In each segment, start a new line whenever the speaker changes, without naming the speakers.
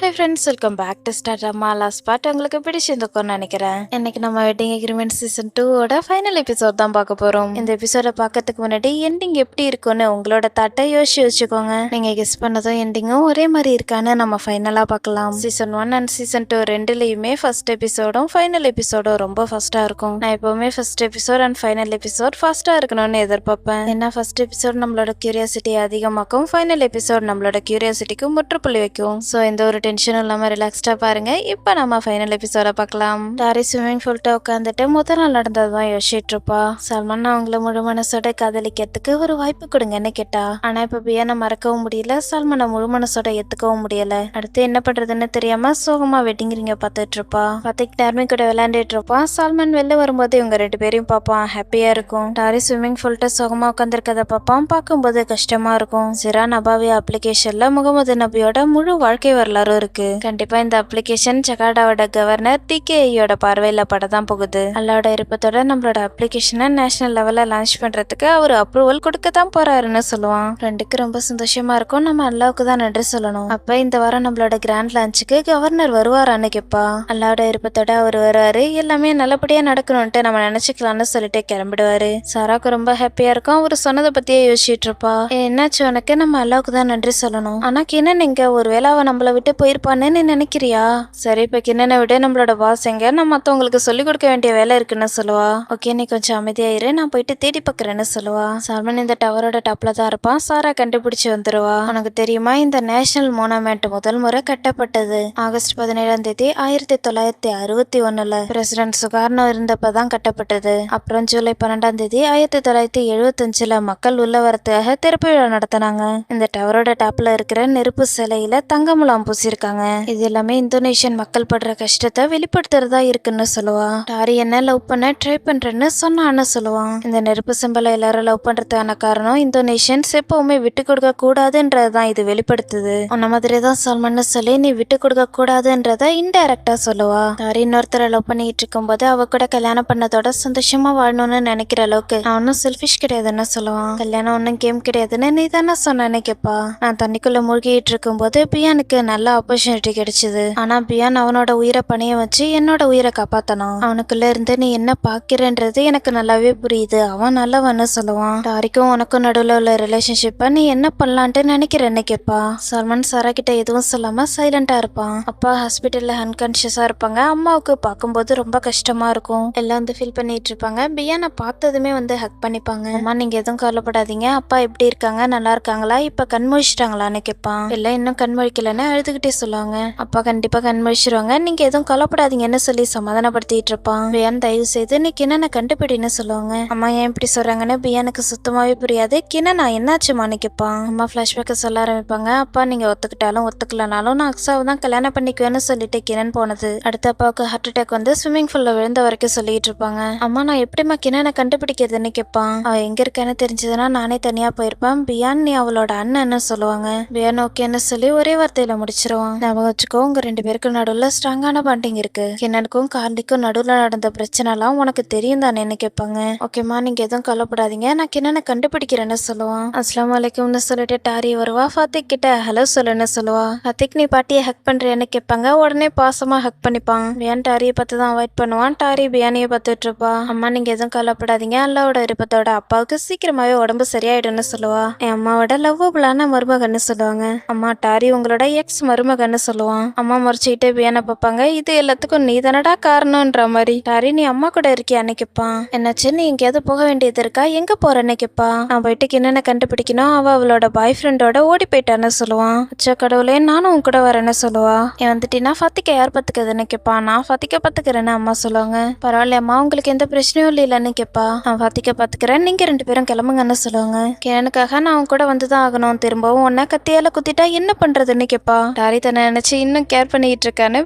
High friends, welcome back to star drama. Last part உங்களுக்கு பிடிச்சிருந்துக்கும்னு நினைக்கிறேன். இன்னைக்கு நம்ம wedding agreement season 2 final episode தான் பார்க்க போறோம். இந்த எபிசோட பார்க்கறதுக்கு முன்னாடி எண்டிங் எப்படி இருக்கும்னு உங்களோட தாட்டை யோசிச்சு வச்சுக்கோங்க. நீங்க கெஸ் பண்ணதும் எண்டிங்கும் ஒரே மாதிரி இருக்கான்னு நம்ம ஃபைனலா பார்க்கலாம். சீசன் 1 அண்ட் சீசன் 2 ரெண்டுலயுமே ஃபர்ஸ்ட் எபிசோடும் ஃபைனல் எபிசோடும் ரொம்ப ஃபாஸ்டா இருக்கும். நான் எப்பவுமே first episode and final episode ஃபாஸ்டா இருக்கணும்னு எதிர்பார்ப்பேன். ஏன்னா ஃபர்ஸ்ட் எபிசோட் நம்மளோட கியூரியாசிட்டி அதிகமாக்கும், ஃபைனல் எபிசோட் நம்மளோட கியூரியாசிட்டிக்கு முற்றுப்புள்ளி வைக்கும். ஸோ இந்த ஒரு டென்ஷனும் இல்லாம ரிலாக்ஸ்டா பாருங்க. இப்ப நம்ம ஃபைனல் எபிசோட பார்க்கலாம். டாரி ஸ்விம்மிங் பூல்ட்ட உட்காந்துட்டு முதல் நாள் நடந்ததுதான் யோசிச்சுட்டு இருப்பா. சல்மான் அவங்கள முழு மனசோட காதலிக்கிறதுக்கு ஒரு வாய்ப்பு கொடுங்கன்னு கேட்டா. ஆனா இப்ப பியானை மறக்கவும் முடியல, சல்மானை முழு மனசோட ஏத்துக்கவும் முடியல. அடுத்து என்ன பண்றதுன்னு தெரியாம சோகமா வெட்டிங் ரிங்க பார்த்துட்டு இருப்பா. பத்திக் டார்மி கூட விளையாண்டுட்டு இருப்பான். சல்மான் வெளில வரும்போது இவங்க ரெண்டு பேரையும் பார்ப்பான். ஹாப்பியா இருக்கும். டாரி ஸ்விம்மிங் பூல்ட்ட சோகமா உட்காந்துருக்கத பார்ப்பான். பார்க்கும்போது கஷ்டமா இருக்கும். சிரா நபாவி அப்ளிகேஷன்ல முகமது நபியோட முழு வாழ்க்கை வரலாறு இருக்கு. கண்டிப்பா இந்த அப்ளிகேஷன் ஜகார்டாவோட கவர்னர் டிகேயோட பார்வையில படதான் போகுது. அல்லாவோட இருப்பத்தோட நம்மளோட அப்ளிகேஷனை நேஷனல் லெவல்ல லான்ச் பண்றதுக்கு அவர் அப்ரூவல் கொடுக்க தான் போறாருன்னு சொல்லுவான். ரெண்டுக்கு ரொம்ப சந்தோஷமா இருக்கும். நம்ம அல்லாவுக்கு தான் நன்றி சொல்லணும். அப்ப இந்த வாரம் நம்மளோட கிராண்ட் லான்ச்சுக்கு கவர்னர் வருவாரான்னு கேப்பா. அல்லாவோட இருப்பத்தோட அவர் வருவாரு, எல்லாமே நல்லபடியா நடக்கணும்ட்டு நம்ம நினைச்சுக்கலாம்னு சொல்லிட்டு கிளம்பிடுவாரு. சாராக்கு ரொம்ப ஹாப்பியா இருக்கும். அவர் சொன்னதை பத்தியே யோசிச்சுட்டு இருப்பா. என்னாச்சு உனக்கு? நம்ம அல்லாவுக்கு தான் நன்றி சொல்லணும். ஆனா கிண்ணன் எங்க? ஒருவேளை அவ நம்மள விட்டு போயிருப்பான்னு நீ நினைக்கிறியா? சரி, இப்ப கிண்ணனை விட நம்மளோட பாஸ் எங்க? நான் மத்தவங்களுக்கு சொல்லி கொடுக்க வேண்டிய வேலை இருக்குன்னு சொல்லுவா. ஓகே, நீ கொஞ்சம் அமைதியாயிரு, நான் போயிட்டு தேடி பாக்குறேன்னு சொல்லுவா. சல்மான் இந்த டவரோட டாப்ல தான் இருப்பான். சாரா கண்டுபிடிச்சு வந்துருவா. உனக்கு தெரியுமா, இந்த நேஷனல் மோனமெண்ட் முதல் முறை கட்டப்பட்டது ஆகஸ்ட் 17ஆம் தேதி 1961 பிரசிடென்ட் சுகார்னோ இருந்தப்பதான் கட்டப்பட்டது. அப்புறம் ஜூலை 12ஆம் தேதி 1975 மக்கள் உள்ள வரத்துக்காக திறப்பு விழா நடத்தினாங்க. இந்த டவரோட டாப்ல இருக்கிற நெருப்பு சிலையில தங்க முலாம் பூசிருக்காங்க. இது எல்லாமே இந்தோனேஷியன் மக்கள் படுற கஷ்டத்தை வெளிப்படுத்துறதா இருக்குன்னு சொல்லுவா. டாரி என்ன லவ் பண்ண ட்ரை பண்றேன்னு சொன்னான்னு சொல்லுவான். இந்த நெருப்பு சிம்பலை எல்லாரும் லவ் பண்றதுக்கான காரணம் இந்தோனேஷியன்ஸ் எப்பவுமே விட்டு கொடுக்க கூடாதுன்றதுதான் இது வெளிப்படுத்துது. உன்ன மாதிரி தான் சல்மான்னு சொல்லி நீ விட்டு கொடுக்க கூடாதுன்றத இன்டைரக்டா சொல்லுவா. டாரி இன்னொருத்தரை லவ் பண்ணிட்டு இருக்கும் போது அவ கூட கல்யாணம் பண்ணதோட சந்தோஷமா வாழணும்னு நினைக்கிற அளவுக்கு நான் ஒன்னும் செல்ஃபிஷ் கிடையாதுன்னு சொல்லுவான். கல்யாணம் ஒன்னும் கேம் கிடையாதுன்னு நீ தானே சொன்னேன்னு கேப்பா. நான் தண்ணிக்குள்ள மூழ்கிட்டு இருக்கும் போது பியானுக்கு நல்ல ஆப்பர்ச்சுனிட்டி கிடைச்சது. ஆனா பியான் அவனோட உயிரை பணைய வச்சு என்னோட உயிரை காப்பாத்தனான். அவனுக்குள்ள இருந்து நீ என்ன பாக்கிறன்றது எனக்கு நல்லாவே புரியுது. அவன் நல்லவன்னு சொல்லுவான். டாரிக்கும் உனக்கும் நடுவுல உள்ள ரிலேஷன்ஷிப்ப நீ என்ன பண்ணலான்ட்டு நினைக்கிறேன்னு கேப்பா. சல்மான் சாரா கிட்ட எதுவும் சொல்லாம சைலண்டா இருப்பான். அப்பா ஹாஸ்பிட்டல்ல அன்கான்சியஸா இருப்பாங்க. அம்மாவுக்கு பார்க்கும்போது ரொம்ப கஷ்டமா இருக்கும். எல்லாம் வந்து ஃபீல் பண்ணிட்டு இருப்பாங்க. பியானை பார்த்ததுமே வந்து ஹக் பண்ணிப்பாங்க. அம்மா நீங்க எதுவும் கவலைப்படாதீங்க, அப்பா எப்படி இருக்காங்க, நல்லா இருக்காங்களா, இப்ப கண்முழிச்சிட்டாங்களான்னு கேட்பான். எல்லாம் இன்னும் கண்முழிக்கலன்னு அழுதுகிட்டே சொல்லுவாங்க. அப்பா கண்டிப்பா கண்முழிச்சிருவாங்க, நீங்க எதுவும் கவலைப்படாதீங்கன்னு சொல்லி சமாதானப்படுத்திட்டு இருப்பான். பியான் தயவு செய்து நீ கிண்ணனை கண்டுபிடின்னு சொல்லுவாங்க. அம்மா ஏன் இப்படி சொல்றாங்கன்னு பியானுக்கு சுத்தமாவே புரியாது. கிண்ணனா என்னாச்சுமான்னு கேட்பான். அம்மா பிளாஷ்பேக்க சொல்ல ஆரம்பிப்பாங்க. அப்பா நீங்க ஒத்துக்கிட்டாலும் ஒத்துக்கலனாலும் நான் அக்ஸாவை தான் கல்யாணம் பண்ணிக்குவேன்னு சொல்லிட்டு கிரண் போனது. அடுத்த அப்பாவுக்கு ஹார்ட் அட்டாக் வந்து ஸ்விம்மிங் பூல்ல விழுந்த வரைக்கும் சொல்லிட்டு இருப்பாங்க. அம்மா நான் எப்படிமா கிண்ணனை கண்டுபிடிக்கிறதுன்னு கேட்பான். அவ எங்க இருக்கான்னு தெரிஞ்சதுன்னா நானே தனியா போயிருப்பான். பியான் நீ அவளோட அண்ணன்னு சொல்லுவாங்க. பியான் ஓகேன்னு சொல்லி ஒரே வார்த்தையில முடிச்சிருவான். ஞாபகம் வச்சுக்கோ, உங்க ரெண்டு பேருக்கு நடுவுல ஸ்ட்ராங்கான பாண்டிங் இருக்கு. கிண்ணனுக்கும் கார்லிக்கும் நடுவுல நடந்த பிரச்சனை எல்லாம் உனக்கு தெரியும் தானேன்னு கேட்பாங்க. ஓகேமா நீங்க எதுவும் கவலைப்படாதீங்க, நான் கிண்ணனை கண்டுபிடிக்கிறேன்னு சொல்லுவான். அஸ்லாம் வலைக்கும்னு சொல்லிட்டு டாரி வருவா. ஃபாத்திக் கிட்ட ஹலோ சொல்லுன்னு சொல்லுவா. ஃபாத்திக் நீ பாட்டியை ஹக் பண்றேன்னு கேட்பாங்க. உடனே பாசமா ஹக் பண்ணிப்பான். பியான் டாரியை பார்த்து தான் அவாய்ட் பண்ணுவான். டாரி பியானியை பார்த்துட்டு இருப்பா. அம்மா நீங்க எதுவும் கவலைப்படாதீங்க, அல்லாவோட இருப்பத்தோட அப்பாவுக்கு சீக்கிரமாவே உடம்பு சரியாயிடும்னு சொல்லுவா. என் அம்மாவோட லவ்வபுளான மருமகன்னு சொல்லுவாங்க. அம்மா டாரி உங்களோட எக்ஸ் மருமகன்னு சொல்லுவான். அம்மா முறைச்சிக்கிட்டே பியானை பார்ப்பாங்க. இது எல்லாத்துக்கும் நீ தானடா காரணம்ன்ற மாதிரி. டாரி நீ அம்மா கூட இருக்கியான்னு கேட்பான். என்னாச்சு, நீ எங்கேயாவது போக வேண்டியது இருக்கா, எங்க போறேன்னு கேட்பா. நான் போயிட்டு கிண்ணனை கண்டுபிடிக்கணும், அவளோட பாய் ஃப்ரெண்டோட ஓடி போயிட்டான்னு சொல்லுவான். அச்சா கடவுளே, நானும் உன் கூட வரேன்னு சொல்லுவா. என் வந்துட்டீங்கன்னா ஃபத்திக்க யார் பத்துக்கிறதுன்னு கேட்பான். நான் ஃபத்திக்க பத்துக்கிறேன்னு அம்மா சொல்லுவாங்க. பரவாயில்ல அம்மா, உங்களுக்கு எந்த பிரச்சனையும் இல்லைன்னு கேட்பா. நான் ஃபத்திக்க பத்துக்கிறேன், நீங்க ரெண்டு பேரும் கிளம்புங்கன்னு சொல்லுவாங்க. கிணனுக்காக நான் அவன் கூட வந்துதான் ஆகணும், திரும்பவும் உன்ன கத்தியால குத்திட்டா என்ன பண்றதுன்னு கேட்பா. டாரி தன்னை நினைச்சு இன்னும் கேர் பண்ணிட்டு இருக்கான்னு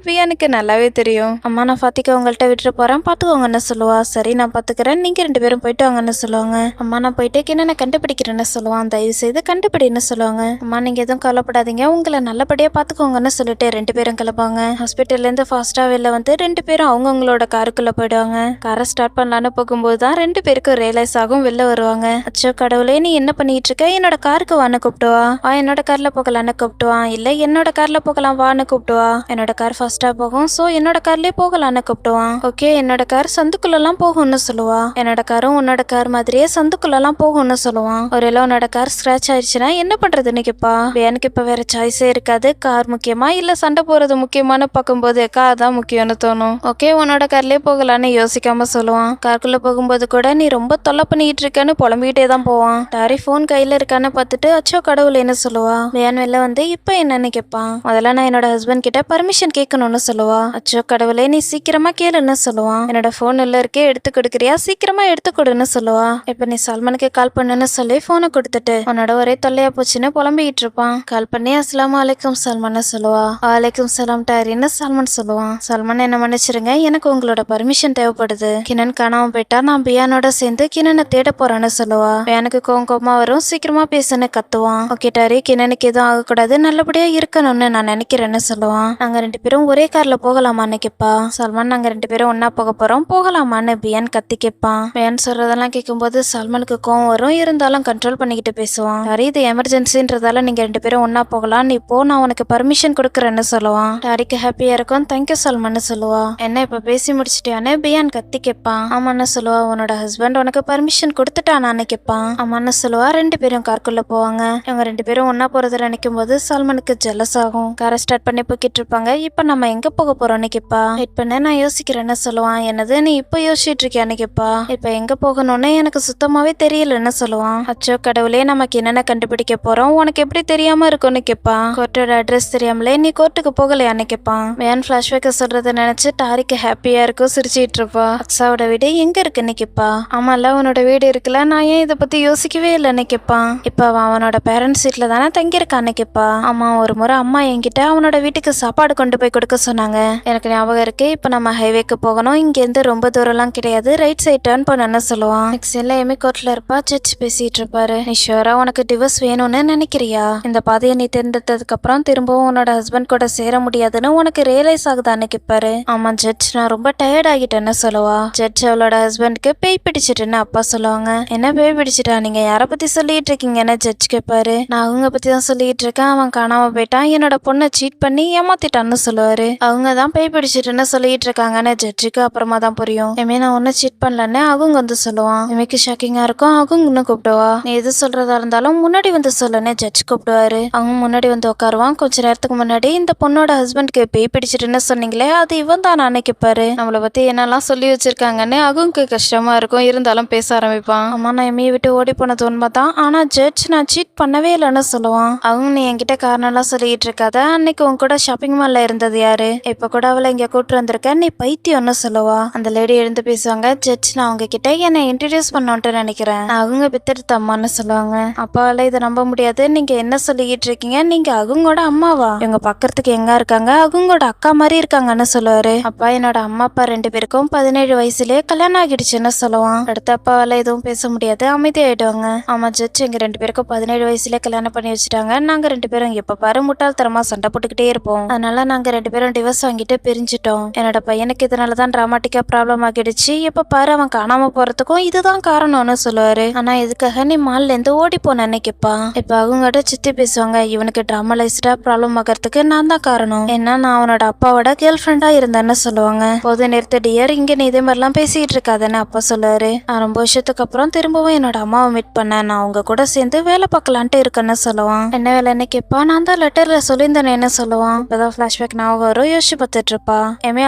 பியானுக்கு நல்லாவே தெரியும். அம்மா நான் ஃபாத்திகா உங்கள்கிட்ட விட்டுட்டு போறேன், பாத்துக்கோங்கன்னு சொல்லுவா. சரி நான் பாத்துக்கிறேன், நீங்க ரெண்டு பேரும் போயிட்டு வாங்கன்னு சொல்லுவாங்க. அம்மா நான் போயிட்டு கிண்ணனை கண்டுபிடிக்கிறேன்னு சொல்லுவான். தயவு செய்து கண்டுபிடின்னு சொல்லுவாங்க. அம்மா நீங்க எதுவும் கவலைப்படாதீங்க, உங்களை நல்லபடியா பாத்துக்கோங்கன்னு சொல்லிட்டு ரெண்டு பேரும் கிளப்பாங்க. ஹாஸ்பிட்டல்ல இருந்து ஃபாஸ்டா வெளில வந்து ரெண்டு பேரும் அவங்கவுங்களோட காருக்குள்ள போயிடுவாங்க. காரை ஸ்டார்ட் பண்ணலான்னு போகும்போது தான் ரெண்டு பேருக்கும் ரியலைஸ் ஆகும் வெளில வருவாங்க. அச்சோ கடவுளே, நீ என்ன பண்ணிட்டு இருக்க, என்னோட காருக்கு வான்னு கூப்பிட்டுவா. என்னோட கார்ல போகலான்னு கூப்பிட்டுவான். இல்ல என்னோட கார்ல போகலாம் வான்னு கூப்பிடுவா. என்னோட கார் ஃபர்ஸ்டா போகும், சோ என்னோட கார்லயே போகலான்னு கூப்பிடுவான். ஓகே, என்னோட கார் சந்துக்குள்ள எல்லாம் போகும்னு சொல்லுவா. என்னோட காரும் உன்னோட கார் மாதிரியே சந்துக்குள்ள எல்லாம் போகும்னு சொல்லுவான். ஒருவேளை உன்னோட கார் ஸ்கிராச் ஆயிடுச்சுன்னா என்ன பண்றதுன்னு கேப்பா. எனக்கு இப்ப வேற சாய்ஸே இருக்காது, கார் முக்கியமா இல்ல சண்டை போறது முக்கியமானு பார்க்கும்போது கார் தான் முக்கியம்னு தோணும். ஓகே, உன்னோட கார்லயே போகலான்னு யோசிக்காம சொல்லுவான். காருக்குள்ள போகும்போது கூட நீ ரொம்ப தொல்லை பண்ணிட்டு இருக்கேன்னு புலம்பிக்கிட்டே தான் போவான். டாரி போன் கையில இருக்கான்னு பார்த்துட்டு அச்சோ கடவுளேன்னு சொல்லுவா. வேன் வெளில வந்து இப்ப என்னன்னு கேட்பான். முதல்ல நான் என்னோட ஹஸ்பண்ட் கிட்ட பர்மிஷன் கேட்கணும்னு சொல்லுவா. அச்சோ கடவுளே நீ சீக்கிரமா கேளுன்னு சொல்லுவான். என்னோட போன் உள்ள இருக்கே, எடுத்து கொடுக்குறியா, சீக்கிரமா எடுத்து கொடுன்னு சொல்லுவா. இப்ப நீ சல்மானுக்கு கால் பண்ணுன்னு சொல்லி போனை கொடுத்துட்டு உன்னோட ஒரே தொல்லையா போச்சுன்னு புலம்பிக்கிட்டு இருப்பான். கால் பண்ணி அஸ்ஸலாமு அலைக்கும் சல்மான்னு சொல்லுவா. வலைக்கும் சலாம் டாரின்னு சல்மான் சொல்லுவான். சல்மான் என்ன மன்னிச்சிருங்க, எனக்கு உங்களோட பர்மிஷன் தேவைப்படுது. கிணன் காணாம போயிட்டா நான் பியானோட சேர்ந்து கிணனை தேட போறேன்னு சொல்லுவா. பியானுக்கு கோவமா வரும், சீக்கிரமா பேசுன்னு கத்துவான். ஓகே டாரி, கிணனுக்கு எதுவும் ஆகக்கூடாது, நல்லபடியா இருக்கணும்னு நான் நினைக்கிறேன்னு சொல்லுவான். நாங்க 2 பேரும் ஒரே கார்ல போகலாமான்னு கேப்பா. சல்மான் நாங்க 2 பேரும் ஒன்னா போக போறோம், போகலாமான்னு பியான் கத்தி கேட்பான். பியான் சொல்றதெல்லாம் கேட்கும்போது சல்மானுக்கு கோவம் வரும், இருந்தாலும் கண்ட்ரோல் பண்ணிக்கிட்டு பேசுவான். டாரி இது எமர்ஜென்சின்றதால நீங்க 2 பேரும் ஒன்னா போகலாம், நீ போ, நான் உனக்கு பர்மிஷன் கொடுக்குறேன்னு சொல்லுவான். டாரிக்கு ஹாப்பியா இருக்கும், தேங்க்யூ சல்மான்னு சொல்லுவா. என்ன இப்ப பேசி முடிச்சிட்டியான்னு பியான் கத்தி கேட்பான். ஆமான்னு சொல்லுவா. உன்னோட ஹஸ்பண்ட் உனக்கு பர்மிஷன் கொடுத்துட்டானான்னு கேட்பான். ஆமான்னு சொல்லுவா. 2 பேரும் காருக்குள்ள போவாங்க. இவங்க 2 பேரும் ஒன்னா போறத நினைக்கும் போது சல்மானுக்கு ஜெலஸ் ஆகும். காரை ஸ்டார்ட் பண்ணி போய்கிட்டு இருப்பாங்க. இப்ப நம்ம எங்க போக போறோம்னு கேப்பா. வெயிட் பண்ண, நான் யோசிக்கிறேன்னு சொல்லுவான். என்னது நீ இப்ப யோசிச்சுட்டு இருக்கியான்னு கேப்பா. இப்ப எங்க போகணும்னு எனக்கு சுத்தமாவே தெரியலன்னு சொல்லுவான். அச்சோ கடவுளே, நமக்கு என்னென்ன கண்டுபிடிக்க போறோம், உனக்கு எப்படி தெரியாம இருக்கும்னு கேப்பா. கோர்ட்டோட அட்ரஸ் தெரியாமலே நீ கோர்ட்டுக்கு போகலையான்னு கேப்பான். வேன் பிளாஷ்பேக்க சொல்றத நினைச்சு டாரிக்கு ஹாப்பியா இருக்கும், சிரிச்சிட்டு இருப்பா. அக்ஸாவோட வீடு எங்க இருக்குன்னு கேப்பா. ஆமால உன்னோட வீடு இருக்குல்ல, நான் ஏன் இதை பத்தி யோசிக்கவே இல்லைன்னு கேப்பான். இப்ப அவன் அவனோட பேரண்ட்ஸ் வீட்டுல தானே தங்கியிருக்கான்னு கேப்பா. ஆமா, ஒரு முறை அம்மா என்கிட்ட அவனோட வீட்டுக்கு சாப்பாடு கொண்டு போய் கொடுக்க சொன்னாங்க, எனக்கு ஞாபகம் இருக்கு. இப்ப நம்ம ஹைவேக்கு போகணும், இங்க இருந்து ரொம்ப தூரம்லாம் கிடையாது, ரைட் சைட் டர்ன் பண்ணணும்னு சொல்லுவான். நெக்ஸ்ட் எல்லாமே கோர்ட்ல இருப்பா. ஜட்ஜ் பேசிட்டு இருப்பாரு. நீ ஷூரா உனக்கு டிவோர்ஸ் வேணும்னு நினைக்கிறியா? இந்த பாதையை நீ தேர்ந்தெடுத்ததுக்கு அப்புறம் திரும்பவும் உன்னோட ஹஸ்பண்ட் கூட சேர முடியாதுன்னு உனக்கு ரியலைஸ் ஆகுதான்னு கேட்பாரு. ஆமா ஜட்ஜ், நான் ரொம்ப டயர்ட் ஆகிட்டேன்னு சொல்லுவா. ஜட்ஜ் அவளோட ஹஸ்பண்ட்க்கு பேய் பிடிச்சிட்டுன்னு அப்பா சொல்லுவாங்க. என்ன பேய் பிடிச்சிட்டா, நீங்க யார பத்தி சொல்லிட்டு இருக்கீங்கன்னு ஜட்ஜ் கேட்பாரு. நான் அவங்க பத்தி தான் சொல்லிட்டு இருக்கேன், அவன் காணாம போயிட்டான், என்னோட பொண்ணை சீட் பண்ணி ஏமாத்திட்டான்னு சொல்லுவாரு. அவங்க தான் பேய் பிடிச்சிட்டுன்னு சொல்லிட்டு இருக்காங்கன்னு ஜட்ஜுக்கு அப்புறமா தான் புரியும். நான் ஒன்னும் சீட் பண்ணலன்னு அவங்க வந்து சொல்லுவான். எமைக்கு ஷாக்கிங்கா இருக்கும். அவங்க கூப்பிடுவா. நீ எது சொல்றதா இருந்தாலும் முன்னாடி வந்து சொல்லுன்னு ஜட்ஜ் கூப்பிடுவாரு. அவங்க முன்னாடி வந்து உட்காருவான். கொஞ்ச நேரத்துக்கு முன்னாடி இந்த பொண்ணோட ஹஸ்பண்ட்க்கு பேய் பிடிச்சிட்டுன்னு சொன்னீங்களே, அது இவன் தான் நானே கேட்பாரு. நம்மளை பத்தி என்னெல்லாம் சொல்லி வச்சிருக்காங்கன்னு அவங்க கஷ்டமா இருக்கும், இருந்தாலும் பேச ஆரம்பிப்பான். அம்மா நான் எம்மையை விட்டு ஓடி போனது உண்மைதான், ஆனா ஜட்ஜ் நான் சீட் பண்ணவே இல்லைன்னு சொல்லுவான். அவங்க நீ என்கிட்ட காரணம்லாம் சொல்லிட்டு இருக்காத, அன்னைக்கு உன் கூட ஷாப்பிங் மால்ல இருந்தது யாரு, இப்ப கூட அவளை இங்க கூட்டு வந்திருக்க, நீ பைத்தியம்னு சொல்லுவா. அந்த லேடி எழுந்து பேசுவாங்க. ஜட்ஜ் நான் அவங்க கிட்ட என்னை இன்ட்ரடியூஸ் பண்ணோன்ட்டு நினைக்கிறேன், அவங்க பித்தெடுத்த அம்மான்னு சொல்லுவாங்க. அப்பாவால இதை நம்ப முடியாது, நீங்க என்ன சொல்லிக்கிட்டு இருக்கீங்க, நீங்க அவங்களோட அம்மாவா, இவங்க பாக்குறதுக்கு எங்க இருக்காங்க, அவங்களோட அக்கா மாதிரி இருக்காங்கன்னு சொல்லுவாரு. அப்பா என்னோட அம்மா அப்பா 2 பேருக்கும் 17 வயசுலயே கல்யாணம் ஆகிடுச்சுன்னு சொல்லுவான். அடுத்த அப்பாவால எதுவும் பேச முடியாது, அமைதியாயிடுவாங்க. ஆமா ஜட்ஜ், எங்க 2 பேருக்கும் 17 வயசுலயே கல்யாணம் பண்ணி வச்சுட்டாங்க, நாங்க 2 பேரும் எப்ப பாரு முட்டாள்தனமா சண்டை போட்டுக்கிட்டே இருப்போம், அதனால நாங்க 2 பேரும் டிவோர்ஸ் வாங்கிட்டு பிரிஞ்சிட்டோம். என்னோட பையனுக்கு இதனாலதான் டிராமாட்டிக்கா ப்ராப்ளம் ஆகிடுச்சு, எப்ப பாரு அவன் காணாம போறதுக்கும் இதுதான் காரணம்னு சொல்லுவாரு. ஆனா எதுக்காக நீ மால்ல இருந்து ஓடி போனேன்னு கேப்பா. இப்ப அவங்ககிட்ட சித்தி பேசுவாங்க. இவனுக்கு டிராமலைஸ்டா ப்ராப்ளம் ஆகிறதுக்கு நான் தான் காரணம், ஏன்னா நான் அவனோட அப்பாவோட கேர்ள் ஃப்ரெண்டா இருந்தேன்னு சொல்லுவாங்க. போது நிறுத்த டியர், இங்க நீ இதே மாதிரிலாம் பேசிட்டு இருக்காதுன்னு அப்பா சொல்லுவாரு. ரொம்ப வருஷத்துக்கு அப்புறம் திரும்பவும் என்னோட அம்மாவை மீட் பண்ணேன், நான் அவங்க கூட சேர்ந்து வேலை பார்க்கலான்ட்டு இருக்கேன்னு சொல்லுவான். என்ன வேலைன்னு கேட்பா. நான் தான் லெட்டர்ல சொல்லியிருந்தேன்னு சொல்லுவான். இப்பதான் பிளாஷ்பேக் ஞாபகம் வரும், யோசிச்சு பார்த்துட்டு இருப்பா.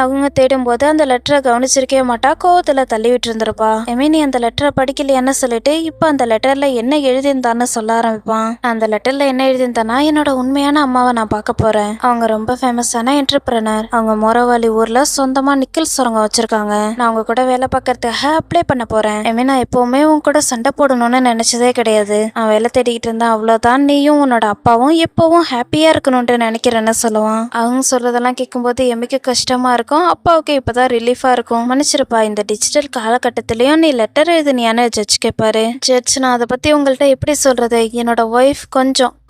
அவங்க தேடும் போது அந்த லெட்டரை கவனிச்சிருக்கவே மாட்டா, கோவத்துல தள்ளி விட்டு இருந்திருப்பா. நீ அந்த லெட்டரை படிக்கலையான்னு சொல்லிட்டு இப்ப அந்த லெட்டர்ல என்ன எழுதியிருந்தான்னு சொல்ல ஆரம்பிப்பான். அந்த லெட்டர்ல என்ன எழுதியிருந்தானா, என்னோட உண்மையான அம்மாவை நான் பார்க்க போறேன், அவங்க ரொம்ப ஃபேமஸான என்டர்பிரனர், அவங்க மோரவாலி ஊர்ல சொந்தமா நிக்கல் சுரங்கம் வச்சிருக்காங்க, நான் அவங்க கூட வேலை பார்க்கறதுக்காக அப்ளை பண்ண போறேன். நான் எப்பவுமே உன் கூட சண்டை போடணும்னு நினைச்சதே கிடையாது, நான் வேலை தேடிக்கிட்டு இருந்தேன், அவ்வளவுதான், நீயும் உன்னோட அப்பாவும் எப்பவும் ஹாப்பியா இருக்கணும்னு நினைக்கிறேன்னு சொல்லுவான். அவங்க சொல்றதெல்லாம் கேட்கும்போது எமிக்கு கஷ்டமா இருக்கும், அப்பாவுக்கு இப்பதான் ரிலீஃபா இருக்கும். மன்னிச்சிருப்பா, இந்த டிஜிட்டல் காலகட்டத்திலயும் நீ லெட்டர் எழுதுனியான்னு ஜட்ஜ் கேட்பாரு. ஜட்ஜ் நான் அதை பத்தி உங்கள்கிட்ட எப்படி சொல்றது, என்னோட ஒய்ஃப்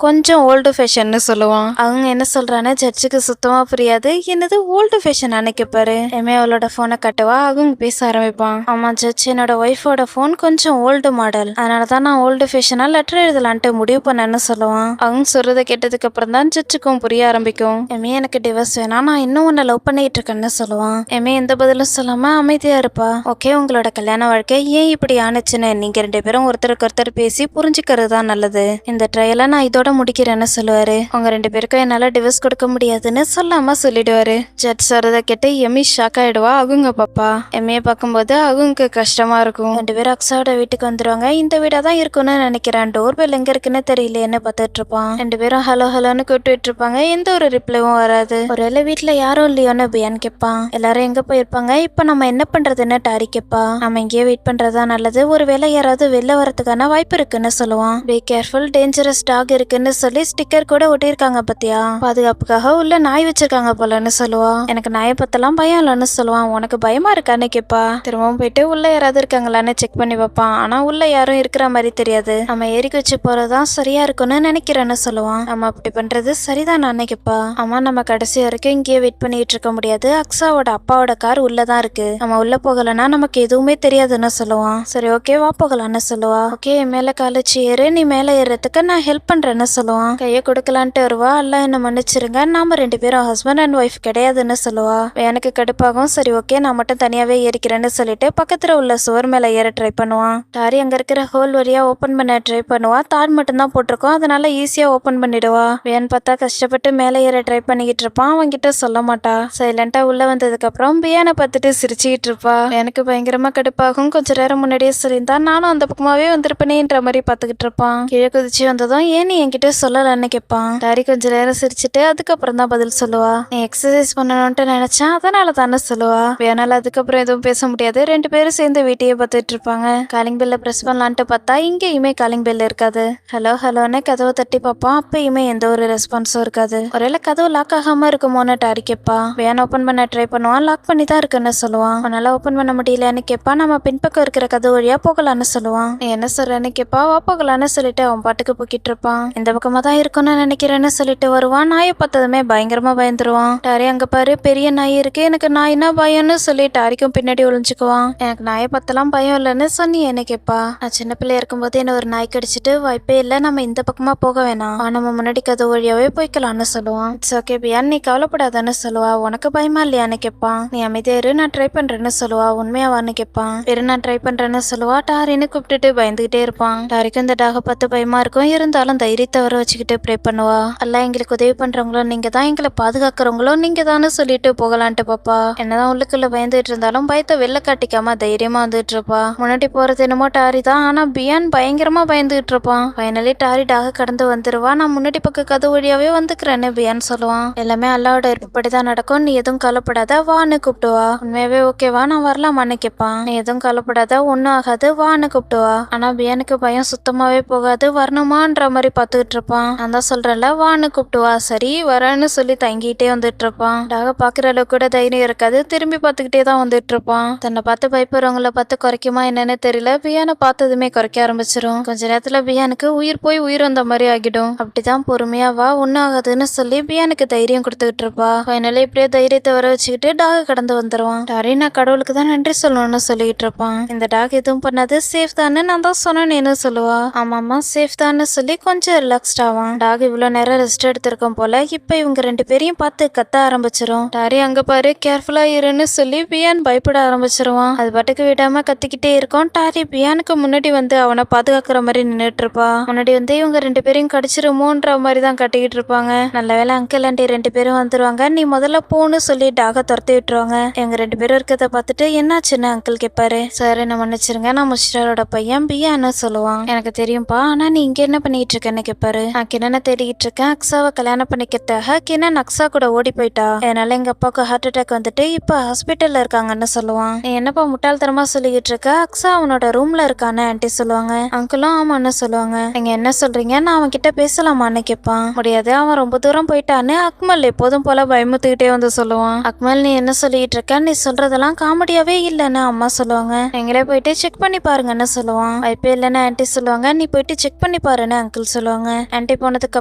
கொஞ்சம் ஓல்டு ஃபேஷன்னு சொல்லுவான். அவங்க என்ன சொல்றான்னு ஜட்ஜுக்கு சுத்தமா புரியாது. என்னது ஓல்டு ஃபேஷன் கேட்பாரு. அவளோட போனை கட்டுவா. அவங்க பேச ஆரம்பிப்பான். ஆமா ஜட்ஜ், என்னோட ஒய்ஃபோட போன் கொஞ்சம் ஓல்டு மாடல், அதனாலதான் நான் ஓல்டு ஃபேஷனா லெட்டர் எழுதலான்ட்டு முடிவு பண்ணேன்னு சொல்லுவான். அவங்க சொல்றதை கேட்டதுக்கு அப்புறம் தான் ஜட்ஜுக்கும் அவனுக்கும் புரிய ஆரம்பிக்கும். எமே எனக்கு டிவோர்ஸ் வேணாம், நான் இன்னும் உன்னை லவ் பண்ணிட்டு இருக்கேன்னு சொல்லுவான். எமே எந்த பதிலும் சொல்லாம அமைதியா இருப்பா. ஓகே, உங்களோட கல்யாண வாழ்க்கை ஏன் இப்படி ஆனிச்சுன்னு நீங்க 2 பேரும் ஒருத்தருக்கு ஒருத்தர் பேசி புரிஞ்சுக்கிறது தான் நல்லது. இந்த ட்ரையலை நான் இதோட முடிக்கிறேன்னு சொல்லுவாரு. உங்க 2 பேருக்கும் என்னால டிவோர்ஸ் கொடுக்க முடியாதுன்னு சொல்லாம சொல்லிடுவாரு. ஜட்ஜ் சொல்றத கேட்டு எமி ஷாக் ஆயிடுவா. அவங்க பாப்பா எம்ஏ பார்க்கும்போது அவங்க கஷ்டமா இருக்கும். 2 பேரும் அக்ஸாவோட வீட்டுக்கு வந்துருவாங்க. இந்த வீடா தான் இருக்கும்னு நினைக்கிறேன். டோர் பெல் எங்க இருக்குன்னு தெரியலையேன்னு பார்த்துட்டு இருப்பான். 2 பேரும் ஹலோ ஹலோன்னு கூப்பிட்டு இருப்பாங்க. எந்த ஒரு ரிப்ளைவும் வராது. ஒருவேளை வீட்டுல யாரும் இல்லையோன்னு பியான் கேட்பான். எல்லாரும் எங்க போயிருப்பாங்க, இப்ப நம்ம என்ன பண்றதுன்னு டாரி கேட்பா. நம்ம இங்கேயே வெயிட் பண்றதா நல்லது, ஒருவேளை யாராவது வெளில வரதுக்கான வாய்ப்பு இருக்குன்னு சொல்லுவான். பி கேர்ஃபுல், டேஞ்சரஸ் டாக் இருக்குன்னு சொல்லி ஸ்டிக்கர் கூட ஒட்டியிருக்காங்க பத்தியா, பாதுகாப்புக்காக உள்ள நாய் வச்சிருக்காங்க போலன்னு சொல்லுவா. எனக்கு நாயை பத்தலாம் பயம் இல்லைன்னு சொல்லுவான். உனக்கு பயமா இருக்கான்னு கேட்பா. திரும்பவும் போயிட்டு உள்ள யாராவது இருக்காங்களான்னு செக் பண்ணி வைப்பான். ஆனா உள்ள யாரும் இருக்கிற மாதிரி தெரியாது. நம்ம ஏறிக்கு வச்சு போறதுதான் சரியா இருக்கும்னு நினைக்கிறேன்னு சொல்லுவான். நம்ம அப்படி பண்றது சரிதான் கேட்பா. ஆமா, நம்ம கடைசி வரைக்கும் இங்கேயே வெயிட் பண்ணிட்டு இருக்க முடியாது. அக்ஸாவோட அப்பாவோட கார் உள்ளதான் இருக்கு. நம்ம உள்ள போகலன்னா நமக்கு எதுவுமே தெரியாதுன்னு சொல்லுவான். சரி ஓகே வா போகலான்னு சொல்லுவா. ஓகே, மேல காலேஜ் ஏறு, நீ மேல ஏறதுக்கு நான் ஹெல்ப் பண்றேன்னு சொல்லுவான். கையை கொடுக்கலான்ட்டு வருவா. அல்ல என்ன மன்னிச்சிருங்க, நாம 2 பேரும் ஹஸ்பண்ட் அண்ட் ஒய்ஃப் கிடையாதுன்னு சொல்லுவா. எனக்கு கடுப்பாகும். சரி ஓகே, நான் மட்டும் தனியாவே ஏறிக்கிறேன்னு சொல்லிட்டு பக்கத்துல உள்ள சுவர் மேல ஏற ட்ரை பண்ணுவான். டாரி அங்க இருக்கிற ஹோல் வழியா ஓபன் பண்ண ட்ரை பண்ணுவா. தாட் மட்டும் தான் போட்டிருக்கோம், அதனால ஈஸியா ஓபன் பண்ணிடுவா. வேன் பார்த்தா கஷ்டப்பட்டு மேல ஏற ட்ரை பண்ணிக்கிட்டு இருப்பான். அவன்கிட்ட சொல்ல மாட்டா. சைலண்டா உள்ள வந்ததுக்கு அப்புறம் பியானை பார்த்துட்டு சிரிச்சுக்கிட்டு இருப்பா. எனக்கு பயங்கரமா கடுப்பாகும். கொஞ்ச நேரம் முன்னாடியே சொல்லியிருந்தா நானும் அந்த பக்கமாவே வந்திருப்பேனேன்ற மாதிரி பாத்துக்கிட்டு இருப்பான். கீழே குதிச்சு வந்ததும் ஏன் நீ என்கிட்ட சொல்லலன்னு கேட்பான். டாரி கொஞ்ச நேரம் சிரிச்சுட்டு அதுக்கப்புறம் தான் பதில் சொல்லுவா. நீ எக்ஸசைஸ் பண்ணணும்ட்டு நினைச்சேன், அதனால தானே சொல்லுவா. வேணால அதுக்கப்புறம் எதுவும் பேச முடியாது. 2 பேரும் சேர்ந்து வீட்டையே பார்த்துட்டு இருப்பாங்க. காலிங் பெல்ல பிரஸ் பண்ணலான்ட்டு பார்த்தா இங்கேயுமே காலிங் பெல் இருக்காது. ஹலோ ஹலோன்னு கதவை தட்டி பார்ப்பான். அப்பயுமே எந்த ஒரு ரெஸ்பான்ஸும் இருக்காது. ஒருவேளை கதவு லாக் ஆகாம இருக்குமோன்னு டாரி கேட்பா. வேன் ஓபன் பண்ண ட்ரை பண்ணுவான். லாக் பண்ணி தான் இருக்குன்னு சொல்லுவான். உன்னால ஓபன் பண்ண முடியலன்னு கேட்பா. நம்ம பின்பக்கம் இருக்கிற கதவு வழியா போகலான்னு சொல்லுவான். நீ என்ன சொல்றன்னு கேட்பா. வா போகலான்னு சொல்லிட்டு அவன் பாட்டுக்கு போக்கிட்டு இருப்பான். இந்த பக்கமா தான் இருக்கும்னு நினைக்கிறேன்னு சொல்லிட்டு வருவான். நாயை பார்த்ததுமே பயங்கரமா பயந்துருவான். டாரி அங்க பாரு, பெரிய நாய் இருக்கு, எனக்கு நாய்னா பயம்னு சொல்லி டாரிக்கும் பின்னாடி ஒளிஞ்சுக்குவான். எனக்கு நாயை பத்தலாம் பயம் இல்லைன்னு சொன்னியேன்னு கேட்பா. நான் சின்ன பிள்ளையா இருக்கும்போது என்ன ஒரு நாய் கடிச்சிட்டு வாய்ப்பே இல்லை, நம்ம இந்த பக்கமா போக வேணாம், நம்ம முன்னாடி கதவு வழியாவே போய்க்கலாம்னு சொல்லுவான். இட்ஸ் ஓகே பியான், நீ கவலைப்படாதான்னு சொல்லுவா. உனக்கு பயமா இல்லையான்னு கேட்பான். நீ அமைதியா இரு, நான் ட்ரை பண்றேன்னு சொல்லுவா. உண்மையாவான்னு கேட்பான். வெறு நான் ட்ரை பண்றேன்னு சொல்லுவா. டாரின்னு கூப்பிட்டுட்டு பயந்துகிட்டே இருப்பான். டாரிக்கு இந்த டாக பார்த்து பயமா இருக்கும். இருந்தாலும் தைரியத்தை வர வச்சுக்கிட்டு ப்ரே பண்ணுவா. அல்ல எங்களுக்கு உதவி பண்றவங்களும் நீங்க தான், எங்களை பாதுகாக்கிறவங்களும் நீங்க தானு சொல்லிட்டு போகலான்ட்டு பாப்பா. என்னதான் உள்ளுக்குள்ள பயந்துட்டு இருந்தாலும் பயத்தை வெளில காட்டிக்காம தைரியமா வந்துட்டு இருப்பா. முன்னாடி போறது என்னமோ டாரி தான், ஆனா பியான் பயங்கரமா பயந்துகிட்டு இருப்பான். ஃபைனலி டாரி டாக கடந்து வந்துருவா. நான் முன்னாடி பக்கம் கதவு வழியாவே வந்துக்கிறேன்னு பியான் சொல்லுவான். எல்லாமே அல்லாவோட இருப்படிதான் நடக்கும், நீ எதுவும் கவலைப்படாத வான்னு கூப்பிடுவா. உண்மையாவே ஓகேவா, நான் வரலாமான்னு கேட்பான். நீ எதுவும் கவலைப்படாத, ஒன்னும் ஆகாது வான்னு கூப்பிடுவா. ஆனா பியானுக்கு பயம் சுத்தமாவே போகாது. வரணுமான்ற மாதிரி பாத்துக்கிட்டு இருப்பான். நான் தான் சொல்றேன்ல வான்னு கூப்பிடுவா. சரி வரேன்னு சொல்லி தங்கிட்டே வந்துட்டு இருப்பான். டாக பாக்குற அளவுக்கு கூட தைரியம் இருக்காது. திரும்பி பார்த்துக்கிட்டே தான் வந்துட்டு இருப்பான். தன்னை பார்த்து பயப்படுறவங்கள பார்த்து குறைக்குமா என்னன்னு தெரியல. பியானை பார்த்ததுமே குறைக்க ஆரம்பிச்சிரும். கொஞ்ச நேரத்துல பியானுக்கு உயிர் போய் உயிர் வந்த மாதிரி ஆகிடும். அப்படிதான் பொறுமையா வா ஒன்னும் ஆகாதுன்னு சொல்லி பியானுக்கு தைரியம் கொடுத்துக்கிட்டு இருப்பா. ஃபைனலி இப்படியே தைரியத்தை வர வச்சுக்கிட்டு டாக கடந்து வந்துருவான். டாரி நான் கடவுளுக்கு தான் நன்றி சொல்லணும்னு சொல்லிட்டு இருப்பான். இந்த டாக் எதுவும் பண்ணாது, சேஃப் தானே நான் தான் சொன்னேன்னு சொல்லுவா. ஆமாமா சேஃப் தான்னு சொல்லி கொஞ்சம் ரிலாக்ஸ்ட் ஆவான். டாக் இவ்வளவு நேரம் ரெஸ்ட் எடுத்திருக்கும் போல. இப்ப இவங்க 2 பேரையும் பார்த்து கத்த ஆரம்பிச்சிரும். டாரி அங்க பாரு கேர்ஃபுல்லா இருன்னு சொல்லி பியான் பயப்பட ஆரம்பிச்சிருவான். அது பாட்டுக்கு விடாம கத்திக்கிட்டே இருக்கும். டாரி பியானுக்கு முன்னாடி வந்து அவனை பாதுகாக்கிற மாதிரி நின்றுட்டு இருப்பா. முன்னாடி வந்து இவங்க 2 பேரையும் கடிச்சிருமோன்ற மாதிரி தான் கட்டிக்கிட்டு இருப்பாங்க. நல்ல வேலை அங்கிள் ஆண்டி 2 பேரும் வந்துருவாங்க. நீ முதல்ல போன்னு சொல்லி டாக துரத்தி விட்டுருவாங்க. இவங்க 2 பேரும் இருக்கிறத பார்த்துட்டு என்னாச்சுன்னு அங்கிள் கேட்பாரு. சார் என்ன மன்னிச்சிருங்க, நான் முஸ்டாரோட பையன் பியான்னு சொல்லுவான். எனக்கு தெரியும்பா, ஆனா நீ இங்க என்ன பண்ணிட்டு இருக்கேன்னு கேட்பாரு. நான் கிணனை தேடிக்கிட்டு இருக்கேன். அக்ஸாவை கல்யாணம் பண்ணிக்கிறதாக கிணன் அக்ஸா கூட ஓடி போயிட்டா. அதனால எங்க அப்பாவுக்கு ஹார்ட் அட்டாக் வந்துட்டு இப்ப ஹாஸ்பிட்டல்ல இருக்காங்கன்னு சொல்லுவான். நீ என்னப்பா முட்டாள்தனமா சொல்லிக்கிட்டு இருக்க, அக்ஸா அவனோட ரூம்ல இருக்கான்னு ஆன்ட்டி சொல்லுவாங்க. அங்கிளும் ஆமான்னு சொல்லுவாங்க. நீங்க என்ன சொல்றீங்க, நான் அவன் கிட்ட பேசலாமான்னு கேட்பான். முடியாது, அவன் ரொம்ப தூரம் போயிட்டான்னு அக்மல் எப்போதும் போல பயமுத்துக்கிட்டே வந்து சொல்லுவான். அக்மல் நீ என்ன சொல்லிட்டு இருக்க, நீ சொல்றதெல்லாம் காமெடியாவே இல்லைன்னு அம்மா சொல்லுவாங்க. நீங்களே போயிட்டு செக் பண்ணி பாருங்கன்னு சொல்லுவான். வாய்ப்பே இல்லைன்னு ஆன்ட்டி சொல்லுவாங்க. நீ போயிட்டு செக் பண்ணி பாருன்னு அங்கிள் சொல்லுவாங்க. ஆன்ட்டி போனதுக்கு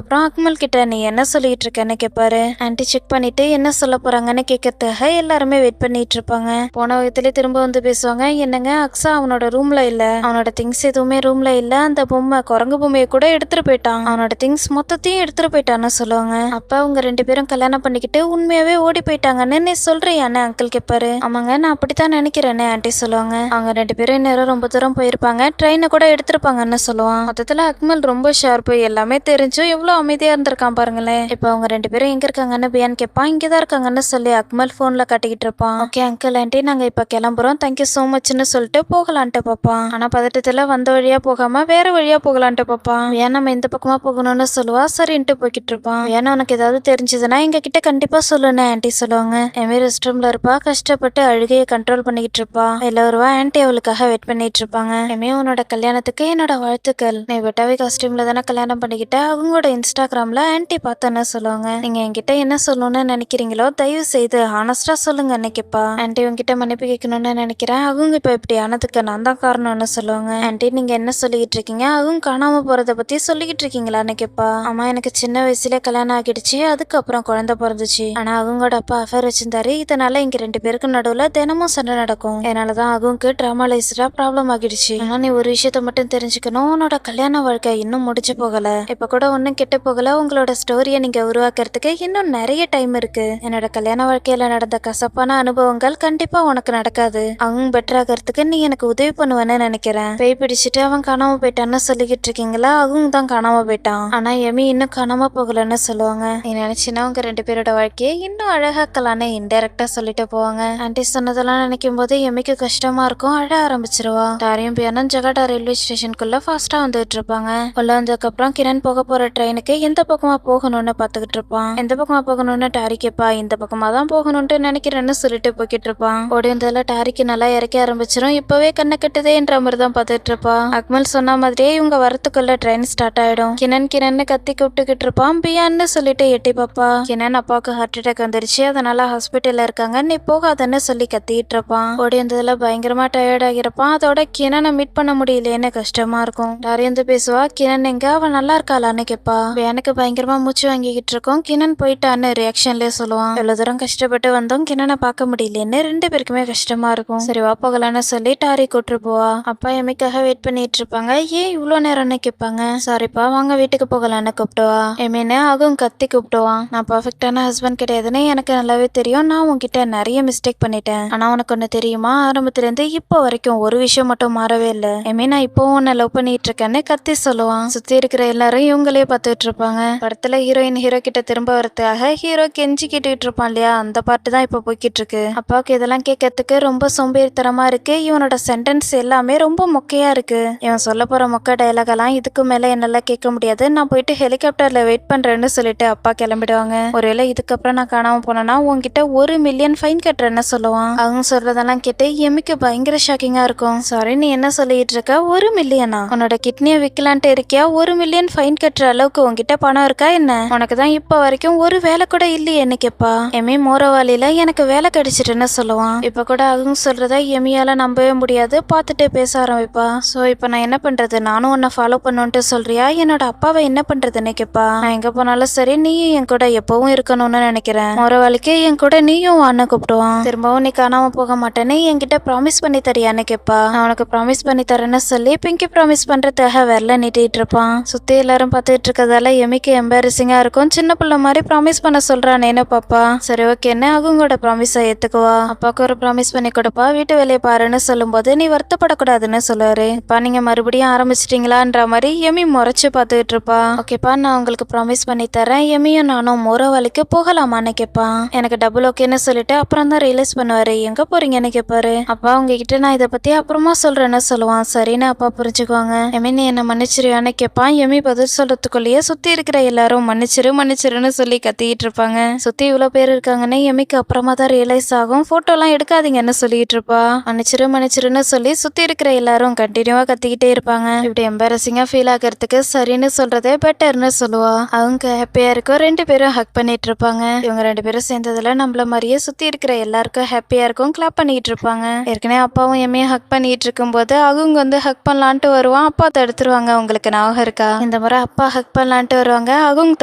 அப்புறம் அக்மல் கிட்ட நீ என்ன சொல்லிட்டு இருக்கேன்னு கேட்பாரு. ஆன்ட்டி செக் பண்ணிட்டு என்ன சொல்ல போறாங்கன்னு கேட்கறதுக்காக எல்லாருமே வெயிட் பண்ணிட்டு இருப்பாங்க. போன விதத்திலே திரும்ப வந்து பேசுவாங்க. என்னங்க அக்ஸா அவனோட ரூம்ல இல்ல, அவனோட திங்ஸ் எதுவுமே ரூம்ல இல்ல, அந்த பொம்மை குரங்கு பொம்மையை கூட எடுத்துட்டு போயிட்டான், அவனோட திங்ஸ் மொத்தத்தையும் எடுத்துட்டு போயிட்டான்னு சொல்லுவாங்க. சொல்லுவாங்க. அப்பா அவங்க 2 பேரும் கல்யாணம் பண்ணிக்கிட்டு உண்மையாவே ஓடி போயிட்டாங்கன்னு நீ சொல்றியானே அங்கிள் கேட்பாரு. ஆமாங்க நான் அப்படித்தான் நினைக்கிறேன்னு ஆன்ட்டி சொல்லுவாங்க. அவங்க 2 பேரும் நேரம் ரொம்ப தூரம் போயிருப்பாங்க, ட்ரெயினை கூட எடுத்திருப்பாங்கன்னு சொல்லுவான். மொத்தத்துல அக்மல் ரொம்ப ஷார்ப்பு, எல்லாமே தெரிஞ்சும் எவ்வளவு அமைதியா இருந்திருக்கான் பாருங்களேன். இப்ப அவங்க 2 பேரும் எங்க இருக்காங்கன்னு பியான் கேட்பான். இங்கதான் இருக்காங்கன்னு சொல்லி அக்மல் போன்ல காட்டிக்கிட்டு இருப்பான். ஓகே அங்கிள் ஆன்ட்டி நாங்க இப்ப கிளம்புறோம், தேங்க்யூ சோ மச்னு சொல்லிட்டு போகலான்ட்டு பாப்பான். ஆனா பதட்டத்துல வந்த வழியா போகாம வேற வழியா போகலான்ட்டு பாப்பான். ஏன் நம்ம இந்த பக்கமா போகணும்னு சொல்லுவா. சரின்ட்டு போய்கிட்டு இருப்பான். ஏன்னா உனக்கு ஏதாவது தெரிஞ்சதுன்னா எங்க கிட்ட கண்டிப்பா சொல்லுன்னு ஆன்ட்டி சொல்லுவாங்க. எமி ரெஸ்ட் ரூம்ல இருப்பா, கஷ்டப்பட்டு அழுகையை கண்ட்ரோல் பண்ணிக்கிட்டு இருப்பா. இல்ல ஒருவா ஆன்ட்டி அவளுக்காக வெயிட் பண்ணிட்டு இருப்பாங்க. எமி உன்னோட கல்யாணத்துக்கு என்னோட வாழ்த்துக்கள், நீ வெட்டாவி காஸ்டியூம்ல தானே கல்யாணம் பண்ணிக்கிட்ட, அவங்களோட இன்ஸ்டாகிராம்ல ஆன்ட்டி பார்த்தேன்னு சொல்லுவாங்க. நீங்க என்கிட்ட என்ன சொல்லணும்னு நினைக்கிறீங்களோ தயவு செய்து ஹானஸ்டா சொல்லுங்க நினைக்கப்பா. ஆன்ட்டி உங்ககிட்ட மன்னிப்பு கேட்கணும்னு நினைக்கிறேன், அவங்க இப்ப இப்படி ஆனதுக்கு நான் தான் காரணம்னு சொல்லுவாங்க. ஆன்ட்டி நீங்க என்ன சொல்லிக்கிட்டு இருக்கீங்க, அவங்க காணாம போறத பத்தி சொல்லிக்கிட்டு இருக்கீங்களான்னு கேப்பா. ஆமா எனக்கு சின்ன வயசுல கல்யாணம் ஆகிடுச்சு, அதுக்கப்புறம் குழந்தை பிறந்துச்சு. ஆனா அவங்களோட அப்பா அஃபேர் வச்சிருந்தாரு, இதனால இங்க 2 பேருக்கு நடுவுல தினமும் சண்டை நடக்கும். அதனாலதான் அவங்களுக்கு ட்ராமாலைஸ்டா ப்ராப்ளம் ஆகிடுச்சு. ஆனா நீ ஒரு விஷயத்த மட்டும் தெரிஞ்சுக்கணும், உன்னோட கல்யாண வாழ்க்கை இன்னும் முடிச்சு போகல, இப்ப கூட ஒன்னும் கெட்டு போகல. உங்களோட ஸ்டோரியை நீங்க உருவாக்குறதுக்கு இன்னும் நிறைய டைம் இருக்கு. என்னோட கல்யாண வாழ்க்கையில நடந்த கசப்பான அனுபவங்கள் கண்டிப்பா உனக்கு நடக்காது. அவங்க பெட்டர் ஆகிறதுக்கு நீ எனக்கு உதவி பண்ணுவேன்னு நினைக்கிறேன். பேய் பிடிச்சிட்டு அவன் காணாம போயிட்டான்னு சொல்லிக்கிட்டு இருக்கீங்களா, அவங்க தான் காணாம போயிட்டான். ஆனா எமி இன்னும் காணாம போகலன்னு சொல்லுவாங்க. நீ நினைச்சினா உங்க 2 பேரோட வாழ்க்கையை இன்னும் அழகாக்கலான்னு இன்டெரக்டா சொல்லிட்டு போவாங்க. ஆன்ட்டி சொன்னதெல்லாம் நினைக்கும் போது எமிக்கு கஷ்டமா இருக்கும், அழ ஆரம்பிச்சிருவா. தாரியும் பியானும் ஜகாடா ரயில்வே ஸ்டேஷனுக்குள்ள ஃபாஸ்டா வந்துட்டு இருப்பாங்க. உள்ள வந்ததுக்கு அப்புறம் கிரண் போக போற ட்ரெயினுக்கு எந்த பக்கமா போகணும்னு பாத்துக்கிட்டு இருப்பான். எந்த பக்கமா போகணும்னு டாரி கேப்பா. இந்த பக்கமா தான் போகணும்னு நினைக்கிறேன்னு சொல்லிட்டு போய்கிட்டு இருப்பான். ஓடி வந்ததுல டாரிக்கு நல்லா இறக்க ஆரம்பிச்சிரும். இப்பவே கண்ணை கட்டுதேன்ற மாதிரி தான் பார்த்துட்டு இருப்பா. அக்மல் சொன்ன மாதிரியே இவங்க வரத்துக்குள்ள ட்ரெயின் ஸ்டார்ட் ஆயிடும். கிரண் கத்தி கூப்பிட்டுக்கிட்டு இருப்பான். பியான்னு சொல்லிட்டு எட்டி பாப்பா. கிரண் அப்பாவுக்கு ஹார்ட் அட்டாக் வந்துருச்சு, அதனால ஹாஸ்பிட்டல்ல இருக்காங்க, நீ போகாதன்னு சொல்லி கத்திட்டு இருப்பான். ஓடி வந்ததுல பயங்கரமா டயர்ட் ஆகிருப்பான். அதோட கிரணனை மீட் பண்ண முடியலன்னு கஷ்டமா இருக்கும். டாரி வந்து பேசுவா. கிரண் எங்க, அவன் நல்லா இருக்காளான்னு கேப்பா. பியானுக்கு பயங்கரமா மூச்சு வாங்கிக்கிட்டு இருக்கும். கிரண் போயிட்டான்னு ரியாக்ஷன்லயே சொல்லுவான். எவ்வளவு தூரம் கஷ்டப்பட்டு வந்தோம், கிரணனை பார்க்க முடியலன்னு 2 பேருக்குமே கஷ்டமா இருக்கும். சரி வா போகலான்னு சொல்லி டாரி கூட்டு போவா. அப்பா எமிக்காக வெயிட் பண்ணிட்டு இருப்பாங்க. ஏன் இவ்வளோ நேரம்னு கேட்பாங்க. சாரிப்பா வாங்க வீட்டுக்கு போகலான்னு கூப்பிடுவா. எமின்னு ஆகும் கத்தி கூப்பிடுவான். நான் பர்ஃபெக்டான ஹஸ்பண்ட் கிடையாதுன்னு எனக்கு நல்லாவே தெரியும், நான் உன்கிட்ட நிறைய மிஸ்டேக் பண்ணிட்டேன். ஆனா உனக்கு ஒண்ணு தெரியுமா, ஆரம்பத்துல இருந்து இப்போ வரைக்கும் ஒரு விஷயம் மட்டும் மாறவே இல்லை. எமி நான் இப்போ உன்னை லவ் பண்ணிட்டு இருக்கேன்னு கத்தி சொல்லுவான். சுத்தி இருக்கிற எல்லாரும் இவங்களே பார்த்துட்டு இருப்பாங்க. படத்துல ஹீரோயின் ஹீரோ கிட்ட திரும்ப வரதுக்காக ஹீரோ கெஞ்சி கேட்டுட்டு இருப்பான் இல்லையா, அந்த பாட்டு தான் இப்போ போய்கிட்டு இருக்கு. அப்பாவுக்கு இதெல்லாம் கேட்கறதுக்கு ரொம்ப சோம்பேறித்தனமா இருக்கு. இவனோட சென்டென்ஸ் எல்லாமே ரொம்ப மொக்கையா இருக்கு. இவன் சொல்ல போற மொக்க டயலாக் எல்லாம் இதுக்கு மேல என்னால கேட்க முடியாது, நான் போயிட்டு ஹெலிகாப்டர்ல வெயிட் பண்றேன்னு சொல்லிட்டு அப்பா கிளம்பிடுவாங்க. ஒருவேளை இதுக்கப்புறம் நான் காணாம போனேன்னா உன்கிட்ட 1 மில்லியன் ஃபைன் கட்டுறேன்னு சொல்லுவான். அவங்க சொல்றதெல்லாம் கேட்டு எமிக்கு பயங்கர ஷாக்கிங்கா இருக்கும். சாரி நீ என்ன சொல்லிட்டு இருக்க, 1 மில்லியனா? உன்னோட கிட்னியை விக்கலான்ட்டு இருக்கியா? 1 மில்லியன் ஃபைன் கட்டுற அளவுக்கு உன்கிட்ட பணம் இருக்கா என்ன? உனக்கு தான் இப்ப வரைக்கும் ஒரு வேலை கூட இல்லையேன்னு கேப்பா. எமி மோரவாலியில எனக்கு வேலை கிடைச்சிட்டுன்னு சொல்லுவான். இப்ப கூட அவங்க சொல்றத எமியால நம்பவே முடியாது, பார்த்துட்டு பேச ஆரம்பிப்பா. சோ இப்ப நான் என்ன பண்றது, நானும் உன்னை ஃபாலோ பண்ணுன்ட்டு சொல்றியா, என்னோட அப்பாவை என்ன பண்றதுன்னு கேப்பா. நான் எங்க போனாலும் சரி நீயும் என் கூட எப்பவும் இருக்கணும்னு நினைக்கிறேன், மோரவாலிக்கு என் கூட நீயும் அண்ணன் கூப்பிடுவான். திரும்பவும் நீ காணாம போக மாட்டேன்னு என்கிட்ட ப்ராமிஸ் பண்ணி தரியான்னு கேப்பா. நான் உனக்கு ப்ராமிஸ் பண்ணி தரேன்னு சொல்லி பிங்கி ப்ராமிஸ் பண்றதுக்காக விரல நீட்டிட்டு இருப்பான். சுத்தி எல்லாரும் பார்த்துட்டு இருக்கதால எமிக்கு எம்பாரசிங்கா இருக்கும். சின்ன பிள்ளை மாதிரி ப்ராமிஸ் பண்ண சொல்றானேன்னு பாப்பா. சரி ஓகேன்னு அவங்களோட ப்ராமிஸை ஏத்துக்குவா. அப்பாவுக்கு ஒரு ப்ராமிஸ் பண்ணி கொடுப்பா. வீட்டு வேலையை பாருன்னு சொல்லும்போது நீ வருத்தப்படக்கூடாதுன்னு சொல்லுவாரு. இப்ப நீங்க மறுபடியும் ஆரம்பிச்சிட்டீங்களான்ற மாதிரி எமி முறைச்சு பார்த்துட்டு இருப்பா. ஓகேப்பா நான் உங்களுக்கு ப்ராமிஸ் பண்ணி தரேன், எமியும் நானும் மோரவாலிக்கு போகலாமான்னு கேட்பான். எனக்கு டபுள் ஓகேன்னு சொல்லிட்டு அப்புறம் தான் ரியலைஸ் பண்ணுவாரு. எங்க போறீங்கன்னு கேட்பாரு. அப்பா உங்ககிட்ட நான் இதை பத்தி அப்புறமா சொல்றேன்னு சொல்லுவான். சரின்னு அப்பா புரிஞ்சுக்குவாங்க. எமி நீ என்ன மன்னிச்சிருவான்னு கேட்பான். எமி பதில் சொல்றதுக்குள்ளேயே சுத்தி இருக்கிற எல்லாரும் மன்னிச்சிருன்னு சொல்லி கத்திட்டு இருப்பாங்க. சுத்தி இவ்வளவு பேர் இருக்காங்கன்னு எமிக்கு அப்புறமா தான் ரியலைஸ் ஆகும். போட்டோ எல்லாம் எடுக்காதீங்கன்னு சொல்லிட்டு இருப்பா. மன்னிச்சிருன்னு சொல்லி சுத்தி இருக்கிற எல்லாரும் கண்டினியூவா கத்திக்கிட்டே இருப்பாங்க. இப்படி எம்பாரசிங்கா ஃபீல் ஆகிறதுக்கு சரின்னு சொல்றதே பெட்டர்னு சொல்லுவா. அவங்க ஹாப்பியா இருக்கும். 2 பேரும் ஹக் பண்ணிட்டு இருப்பாங்க. இவங்க 2 பேரும் சேர்ந்ததுல நம்மள மாதிரியே சுத்தி இருக்கிற எல்லாருக்கும் ஹாப்பியா இருக்கும். கிளாப் பண்ணிட்டு இருப்பாங்க. ஏற்கனவே அப்பாவும் எம்மையும் ஹக் பண்ணிட்டு இருக்கும் போது அவங்க வந்து ஹக் பண்ணலான்ட்டு வருவான். அப்பா தடுத்துருவாங்க. உங்களுக்கு ஞாபகம் இருக்கா? இந்த முறை அப்பா ஹக் பண்ணலான்ட்டு வருவாங்க, அவங்க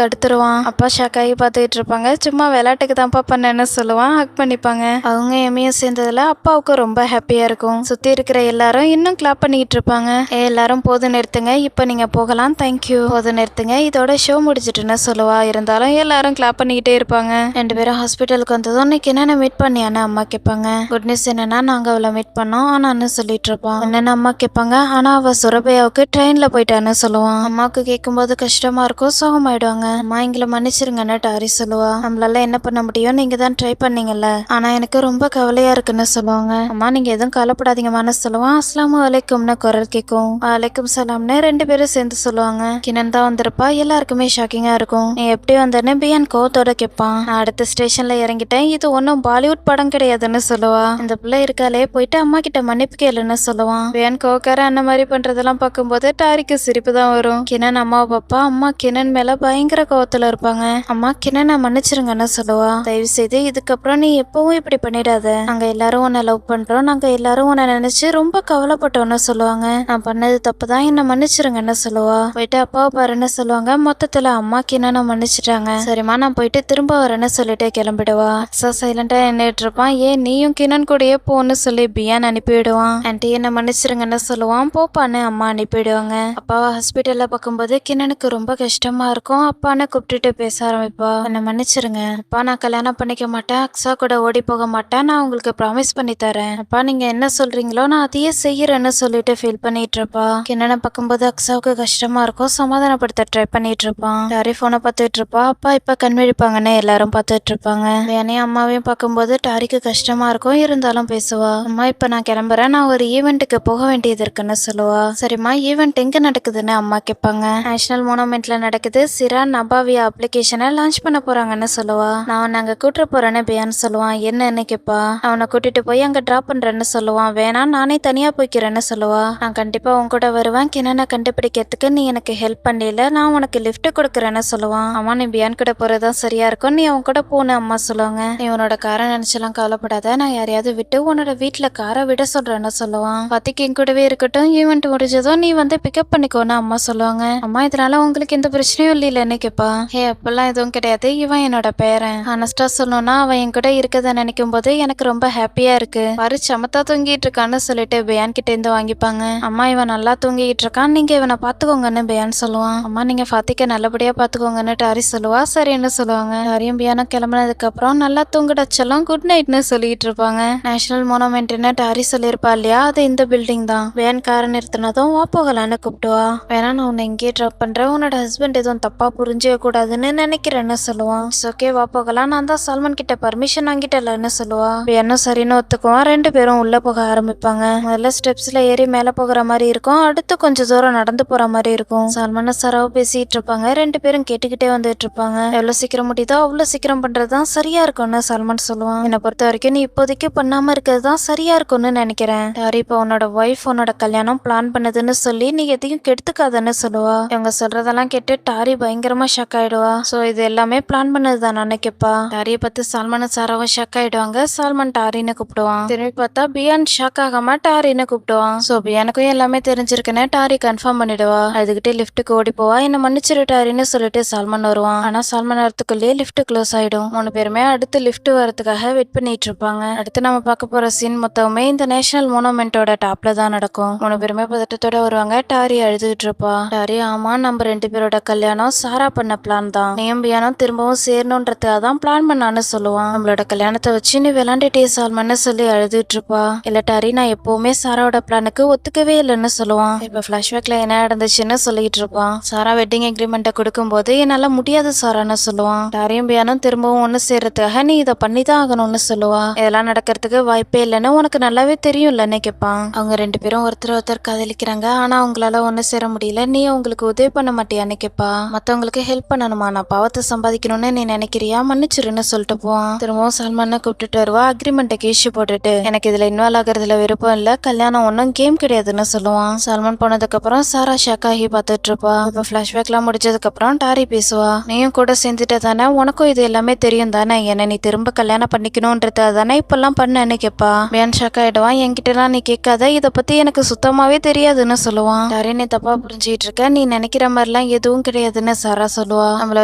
தடுத்துருவான். அப்பா ஷாக்காகி பார்த்துட்டு இருப்பாங்க. சும்மா விளையாட்டுக்கு தான்ப்பா பண்ணேன்னு சொல்லுவான். ஹக் பண்ணிப்பாங்க. அவங்க எம்மையும் சேர்ந்ததுல அப்பாவுக்கு ரொம்ப ஹாப்பியா இருக்கும். சுத்தி இருக்கிற எல்லாரும் இன்னும் கிளாப் பண்ணிட்டு இருப்பாங்க. எல்லாரும் போது நிறுத்துங்க, இப்ப நீங்க போகலாம், தேங்க்யூ. போது நிறுத்துங்க, இதோட ஷோ முடிஞ்சிட்டு கிரேட்னு சொல்லுவா. இருந்தாலும் எல்லாரும் கிளாப் பண்ணிக்கிட்டே இருப்பாங்க. 2 பேரும் ஹாஸ்பிட்டலுக்கு வந்ததும் இன்னைக்கு என்னென்ன மீட் பண்ணியான்னு அம்மா கேட்பாங்க. குட் நியூஸ் என்னன்னா நாங்க அவளை மீட் பண்ணோம் ஆனான்னு சொல்லிட்டு இருப்போம். என்னென்ன அம்மா கேட்பாங்க. ஆனா அவ சுரபையாவுக்கு ட்ரெயின்ல போயிட்டான்னு சொல்லுவான். அம்மாவுக்கு கேட்கும்போது கஷ்டமா இருக்கும், சோகமாயிடுவாங்க. அம்மா எங்களை மன்னிச்சிருங்கன்னு டாரி சொல்லுவா. நம்மளால என்ன பண்ண முடியும், நீங்க தான் ட்ரை பண்ணீங்கல்ல, ஆனா எனக்கு ரொம்ப கவலையா இருக்குன்னு சொல்லுவாங்க. அம்மா நீங்க எதுவும் கவலைப்படாதீங்கம்மான்னு சொல்லுவான். அஸ்ஸலாமு அலைக்கும்னு குரல் கேட்கும். வலைக்கும் சலாம்னு 2 பேரும் சேர்ந்து சொல்லுவாங்க. கிணன் தான் வந்திருப்பா. எல்லாருக்குமே ஷாக்கிங்கா இருக்கும். நீ எப்படி வந்தேன்னு பியான் கோவத்தோட கேட்பான். நான் அடுத்த ஸ்டேஷன்ல இறங்கிட்டேன், இது ஒன்னும் பாலிவுட் படம் கிடையாதுன்னு சொல்லுவா. இந்த பிள்ளை இருக்காலே, போயிட்டு அம்மா கிட்ட மன்னிப்பு கேளுன்னு சொல்லுவான். பியான் கோக்கார அந்த மாதிரி பண்றதெல்லாம் பார்க்கும்போது டாரிக்கு சிரிப்பு தான் வரும். கிணன் அம்மாவை பாப்பா. அம்மா கிணன் மேல பயங்கர கோவத்துல இருப்பாங்க. அம்மா கிணனை மன்னிச்சிருங்கன்னு சொல்லுவா. தயவு செய்து இதுக்கப்புறம் நீ எப்பவும் இப்படி பண்ணிடாத. நாங்க எல்லாரும் உன்னை லவ் பண்றோம், நாங்க எல்லாரும் உன்னை நினைச்சு ரொம்ப கவலைப்பட்டோம்னு சொல்லுவாங்க. நான் பண்ணது தப்பு தான், என்ன மன்னிச்சிருங்கன்னு சொல்லுவா. போயிட்டு அப்பாவை பாருன்னு சொல்லுவாங்க. மொத்தத்துல அம்மா கிணனை மன்னிச்சிட்டாங்க. சரிம்மா நான் போயிட்டு திரும்ப வரேன்னு சொல்லிட்டு கிளம்பிடுவா. அக்ஸா சைலண்டா நின்றுட்டு இருப்பான். ஏன் நீயும் கிணன் கூடயே போன்னு சொல்லி பியான் அனுப்பிவிடுவான். ஆன்ட்டி என்ன மன்னிச்சிருங்கன்னு சொல்லுவான். போப்பான்னு அம்மா அனுப்பிடுவாங்க. அப்பாவை ஹாஸ்பிட்டல்ல பார்க்கும்போது கிணனுக்கு ரொம்ப கஷ்டமா இருக்கும். அப்பான்னு கூப்பிட்டுட்டு பேச ஆரம்பிப்பா. என்ன மன்னிச்சிருங்க அப்பா, நான் கல்யாணம் பண்ணிக்க மாட்டேன், அக்ஸா கூட ஓடி போக மாட்டேன், நான் உங்களுக்கு ப்ராமிஸ் பண்ணி தரேன் அப்பா, நீங்க என்ன சொல்றீங்களோ நான் அதையே செய்யறேன்னு சொல்லிட்டு ஃபீல் பண்ணிட்டு இருப்பா. கிணனை பார்க்கும்போது அக்ஸாவுக்கு கஷ்டமா இருக்கும். சமாதானப்படுத்த ட்ரை பண்ணிட்டு இருப்பான். டாரி போனை பார்த்துட்டு இருப்பா. அப்பா இப்ப கண்விழிப்பாங்கன்னு எல்லாரும் பார்த்துட்டு இருப்பாங்க. என்னையும் அம்மாவையும் பார்க்கும்போது டாரிக்கு கஷ்டமா இருக்கும். இருந்தாலும் பேசுவா. அம்மா இப்ப நான் கிளம்புறேன், நான் ஒரு ஈவெண்ட்டுக்கு போக வேண்டியது இருக்குன்னு சொல்லுவா. சரிம்மா ஈவெண்ட் எங்க நடக்குதுன்னு அம்மா கேட்பாங்க. நேஷனல் மோனுமெண்ட்ல நடக்குது. சிரா நபாவியா அப்ளிகேஷனை லான்ச் பண்ண போறாங்கன்னு சொல்லுவா. நான் அங்க கூட்டு போறேன்னு பியான் சொல்லுவான். என்னன்னு கேட்பா. அவனை கூட்டிட்டு போய் அங்க டிராப் பண்றேன்னு சொல்லுவான். வேணா நானே தனியா போய்க்கிறேன்னு சொல்லுவா. நான் கண்டிப்பா உன் கூட வருவேன், கிணனை கண்டுபிடிக்கிறதுக்கு நீ எனக்கு ஹெல்ப் பண்ணல, நான் உனக்கு லிஃப்ட் கொடுக்குறேன்னு சொல்லுவான். அம்மா நீ பியான் கூட போறதுதான் சரியா இருக்கும், நீ அவன் கூட போன்னு அம்மா சொல்லுவாங்க. நீ உன்னோட காரை நினைச்செல்லாம் கவலைப்படாத, நான் யாரையாவது விட்டு உன்னோட வீட்டுல காரை விட சொல்றேன்னு சொல்லுவான். பத்திக்கு என் கூடவே இருக்கட்டும், ஈவெண்ட் முடிஞ்சதும் நீ வந்து பிக்கப் பண்ணிக்கோன்னு அம்மா சொல்லுவாங்க. அம்மா இதனால உங்களுக்கு எந்த பிரச்சனையும் இல்லைன்னு கேட்பா. அப்பெல்லாம் எதுவும் கிடையாது, இவன் என்னோட பேரன். ஹானஸ்டா சொல்லணும்னா அவன் என் கூட இருக்கதை நினைக்கும் போது எனக்கு ரொம்ப ஹாப்பியா இருக்கு. பாரு சமத்தா தூங்கிட்டு இருக்கான்னு சொல்லிட்டு பியான் கிட்ட இருந்து வாங்கிப்பாங்க. அம்மா இவன் நல்லா தூங்கிட்டு இருக்கான், நீங்க இவனை பாத்துக்கோங்கன்னு பியான் சொல்லுவான். அம்மா நீங்க ஃபாத்திக்க நல்லபடியா பாத்துக்கோங்கன்னு டாரி சொல்லுவா. சரின்னு சொல்லுவாங்க. டாரியும் பியானும் கிளம்புனதுக்கு அப்புறம் நல்லா தூங்கிடச்செல்லாம் குட் நைட்னு சொல்லிட்டு இருப்பாங்க. நேஷனல் மோனுமெண்ட்னு டாரி சொல்லியிருப்பா இல்லையா, அது இந்த பில்டிங் தான். பியான் காரை நிறுத்தினதும் வா போகலான்னு கூப்பிடுவா. வேணா நான் உன்னை இங்கேயே ட்ராப் பண்றேன், உன்னோட ஹஸ்பண்ட் எதுவும் தப்பா புரிஞ்சிக்க கூடாதுன்னு நினைக்கிறேன்னு சொல்லுவான். ஓகே வா போகலாம், நான் தான் சல்மான் கிட்ட பர்மிஷன் வாங்கிட்டலன்னு சொல்லுவா. பியானும் சரின்னு ஒத்துக்குவான். 2 பேரும் உள்ள போக ஆரம்பிப்பாங்க. முதல்ல ஸ்டெப்ஸ்ல ஏறி மேல போகிற மாதிரி இருக்கும், அடுத்து கொஞ்சம் தூரம் நடந்து போற மாதிரி இருக்கும். சல்மானும் சராவும் பேசிட்டு இருப்பாங்க. 2 பேரும் கேட்டுக்கிட்டே வந்துட்டு இருப்பாங்க. எவ்வளவு சீக்கிரம் முடியுதோ அவ்வளவு சீக்கிரம் பண்றதுதான் சரியா இருக்கும்னு சல்மான் சொல்லுவான். என்னை பொறுத்த வரைக்கும் நீ இப்போதைக்கு பண்ணாம இருக்கிறது தான் சரியா இருக்கும்னு நினைக்கிறேன். டாரி இப்போ உன்னோட ஒய்ஃப் உன்னோட கல்யாணம் பிளான் பண்ணதுன்னு சொல்லி நீ எதையும் கெடுத்துக்காதன்னு சொல்லுவா. இவங்க சொல்றதெல்லாம் கேட்டு டாரி பயங்கரமா ஷாக் ஆயிடுவா. சோ இது எல்லாமே பிளான் பண்ணதுதான் நினைக்கப்பா. டாரியை பார்த்து சால்மானும் சாராவும் ஷாக் ஆயிடுவாங்க. சால்மான் டாரின்னு கூப்பிடுவான். திரும்பி பார்த்தா பியான் ஷாக் ஆகாம டாரின்னு கூப்பிடுவான். சோ பியானுக்கும் எல்லாமே தெரிஞ்சிருக்குன்னு டாரி கன்ஃபார்ம் பண்ணிடுவா. அதுகிட்டே லிஃப்ட்டுக்கு ஓடி போவா. என்ன மன்னிச்சிரு டாரின்னு சொல்லிட்டு சால்மான் வருவான். ஆனா சால்மான் வரத்துக்குள்ளேயே லிஃப்ட் க்ளோஸ் ஆயிடும். 3 பேருமே அடுத்து லிஃப்ட் வரதுக்காக வெயிட் பண்ணிட்டு இருப்பாங்க. அடுத்து நம்ம பார்க்க போற சீன் மொத்தமே இந்த நேஷனல் மோனுமெண்டோட டாப்ல தான் நடக்கும். 3 பேருமே பதட்டத்தோட வருவாங்க. டாரி அழுதுகிட்டு இருப்பா. டாரி ஆமா நம்ம 2 பேரோட கல்யாணம் சாரா பண்ண பிளான் தான், நீயும் பியானும் திரும்பவும் சேரணுன்றதுக்காக தான் பிளான் பண்ணான்னு சொல்லுவான். நம்மளோட கல்யாணத்தை வச்சு நீ விளாண்டுட்டே சால்மான்னு சொல்லி அழுதுட்டு இருப்பா. இல்ல டாரி நான் எப்பவுமே சாராவோட பிளானுக்கு ஒத்துக்கவே இல்லைன்னு சொல்லுவான். இப்ப பிளாஷ்பேக்ல என்ன நடந்துச்சுன்னு சொல்லிட்டு இருப்பான். சாரா வெட்டிங் அக்ரிமெண்ட்டை கொடுக்கும்போது என்னால முடியாது சாரான்னு சொல்லுவான். டாரியும் பியானும் திரும்பவும் ஒண்ணு சேர்றதுக்காக நீ இதை பண்ணிதான் ஆகணும்னு சொல்லுவா. இதெல்லாம் நடக்கிறதுக்கு வாய்ப்பே இல்லைன்னு உனக்கு நல்லாவே தெரியும்லன்னு கேட்பான். அவங்க 2 பேரும் ஒருத்தர் காதலிக்கிறாங்க, ஆனா அவங்களால ஒண்ணு சேர முடியல, நீ உங்களுக்கு உதவி பண்ண மாட்டியான்னு கேட்பா. மத்தவங்களுக்கு ஹெல்ப் பண்ணணுமா, நான் பாவத்தை சம்பாதிக்கணும்னு நீ நினைக்கிறியா, மன்னிச்சிருன்னு சொல்லிட்டு போவான். திரும்பவும் சல்மானை கூப்பிட்டுட்டு வருவா. அக்ரிமெண்ட்டை இஷ்யூ போட்டுட்டு எனக்கு இதுல இன்வால்வ் ஆகுறதுல விருப்பம் இல்ல, கல்யாணம் ஒன்னும் கேம் கிடையாதுன்னு சொல்லுவான். சல்மான் போனதுக்கு அப்புறம் சாரா ஷாக் ஆகி பார்த்துட்டு இருப்பா. இப்ப பிளாஷ்பேக்லாம் முடிஞ்சதுக்கு அப்புறம் டாரி பேசுவா. நீயும் கூட சேர்ந்துட்ட தானே, உனக்கும் இது எல்லாமே தெரியும் தானே, என்ன நீ திரும்ப கல்யாணம் பண்ணிக்கணும்ன்றத தானே இப்பெல்லாம் பண்ணன்னு கேட்பா. பியான் ஷாக் ஆயிடுவான். என்கிட்டலாம் நீ கேட்காத, இதை பத்தி எனக்கு சுத்தமாவே தெரியாதுன்னு சொல்லுவான். டாரி நீ தப்பா புரிஞ்சுட்டு இருக்க, நீ நினைக்கிற மாதிரிலாம் எதுவும் கிடையாதுன்னு சாரா சொல்லுவா. நம்மள